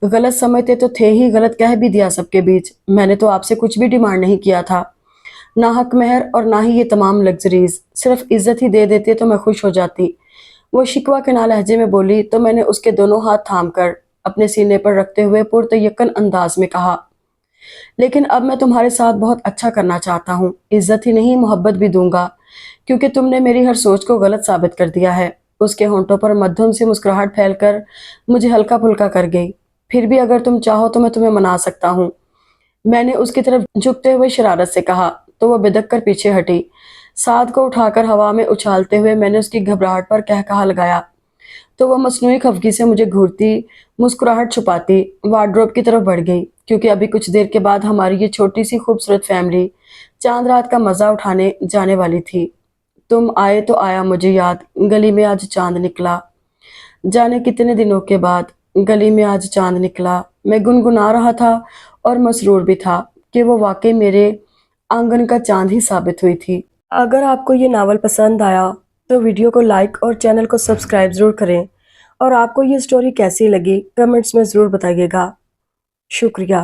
غلط سمجھتے تو تھے ہی، غلط کہہ بھی دیا سب کے بیچ۔ میں نے تو آپ سے کچھ بھی ڈیمانڈ نہیں کیا تھا، نہ حق مہر اور نہ ہی یہ تمام لگژریز، صرف عزت ہی دے دیتے تو میں خوش ہو جاتی، وہ شکوہ کے نہ لہجے میں بولی تو میں نے اس کے دونوں ہاتھ تھام کر اپنے سینے پر رکھتے ہوئے پرتیقن انداز میں کہا، لیکن اب میں تمہارے ساتھ بہت اچھا کرنا چاہتا ہوں، عزت ہی نہیں محبت بھی دوں گا، کیونکہ تم نے میری ہر سوچ کو غلط ثابت کر دیا ہے۔ اس کے ہونٹوں پر مدھم سی مسکراہٹ پھیل کر مجھے ہلکا پھلکا کر گئی۔ پھر بھی اگر تم چاہو تو میں تمہیں منا سکتا ہوں۔ میں نے اس کی طرف جھکتے ہوئے شرارت سے کہا تو وہ بدک کر پیچھے ہٹی۔ سعد کو اٹھا کر ہوا میں اچھالتے ہوئے میں نے اس کی گھبراہٹ پر کہا لگایا تو وہ مصنوعی خفگی سے مجھے گھورتی مسکراہٹ چھپاتی وارڈروب کی طرف بڑھ گئی، کیونکہ ابھی کچھ دیر کے بعد ہماری یہ چھوٹی سی خوبصورت فیملی چاند رات کا مزہ اٹھانے جانے والی تھی۔ تم آئے تو آیا مجھے یاد، گلی میں آج چاند نکلا۔ جانے کتنے دنوں کے بعد گلی میں آج چاند نکلا، میں گنگنا رہا تھا اور مسرور بھی تھا کہ وہ واقعی میرے آنگن کا چاند ہی ثابت ہوئی تھی۔ اگر آپ کو یہ ناول پسند آیا تو ویڈیو کو لائک اور چینل کو سبسکرائب ضرور کریں، اور آپ کو یہ سٹوری کیسی لگی کمنٹس میں ضرور بتائیے گا۔ شکریہ۔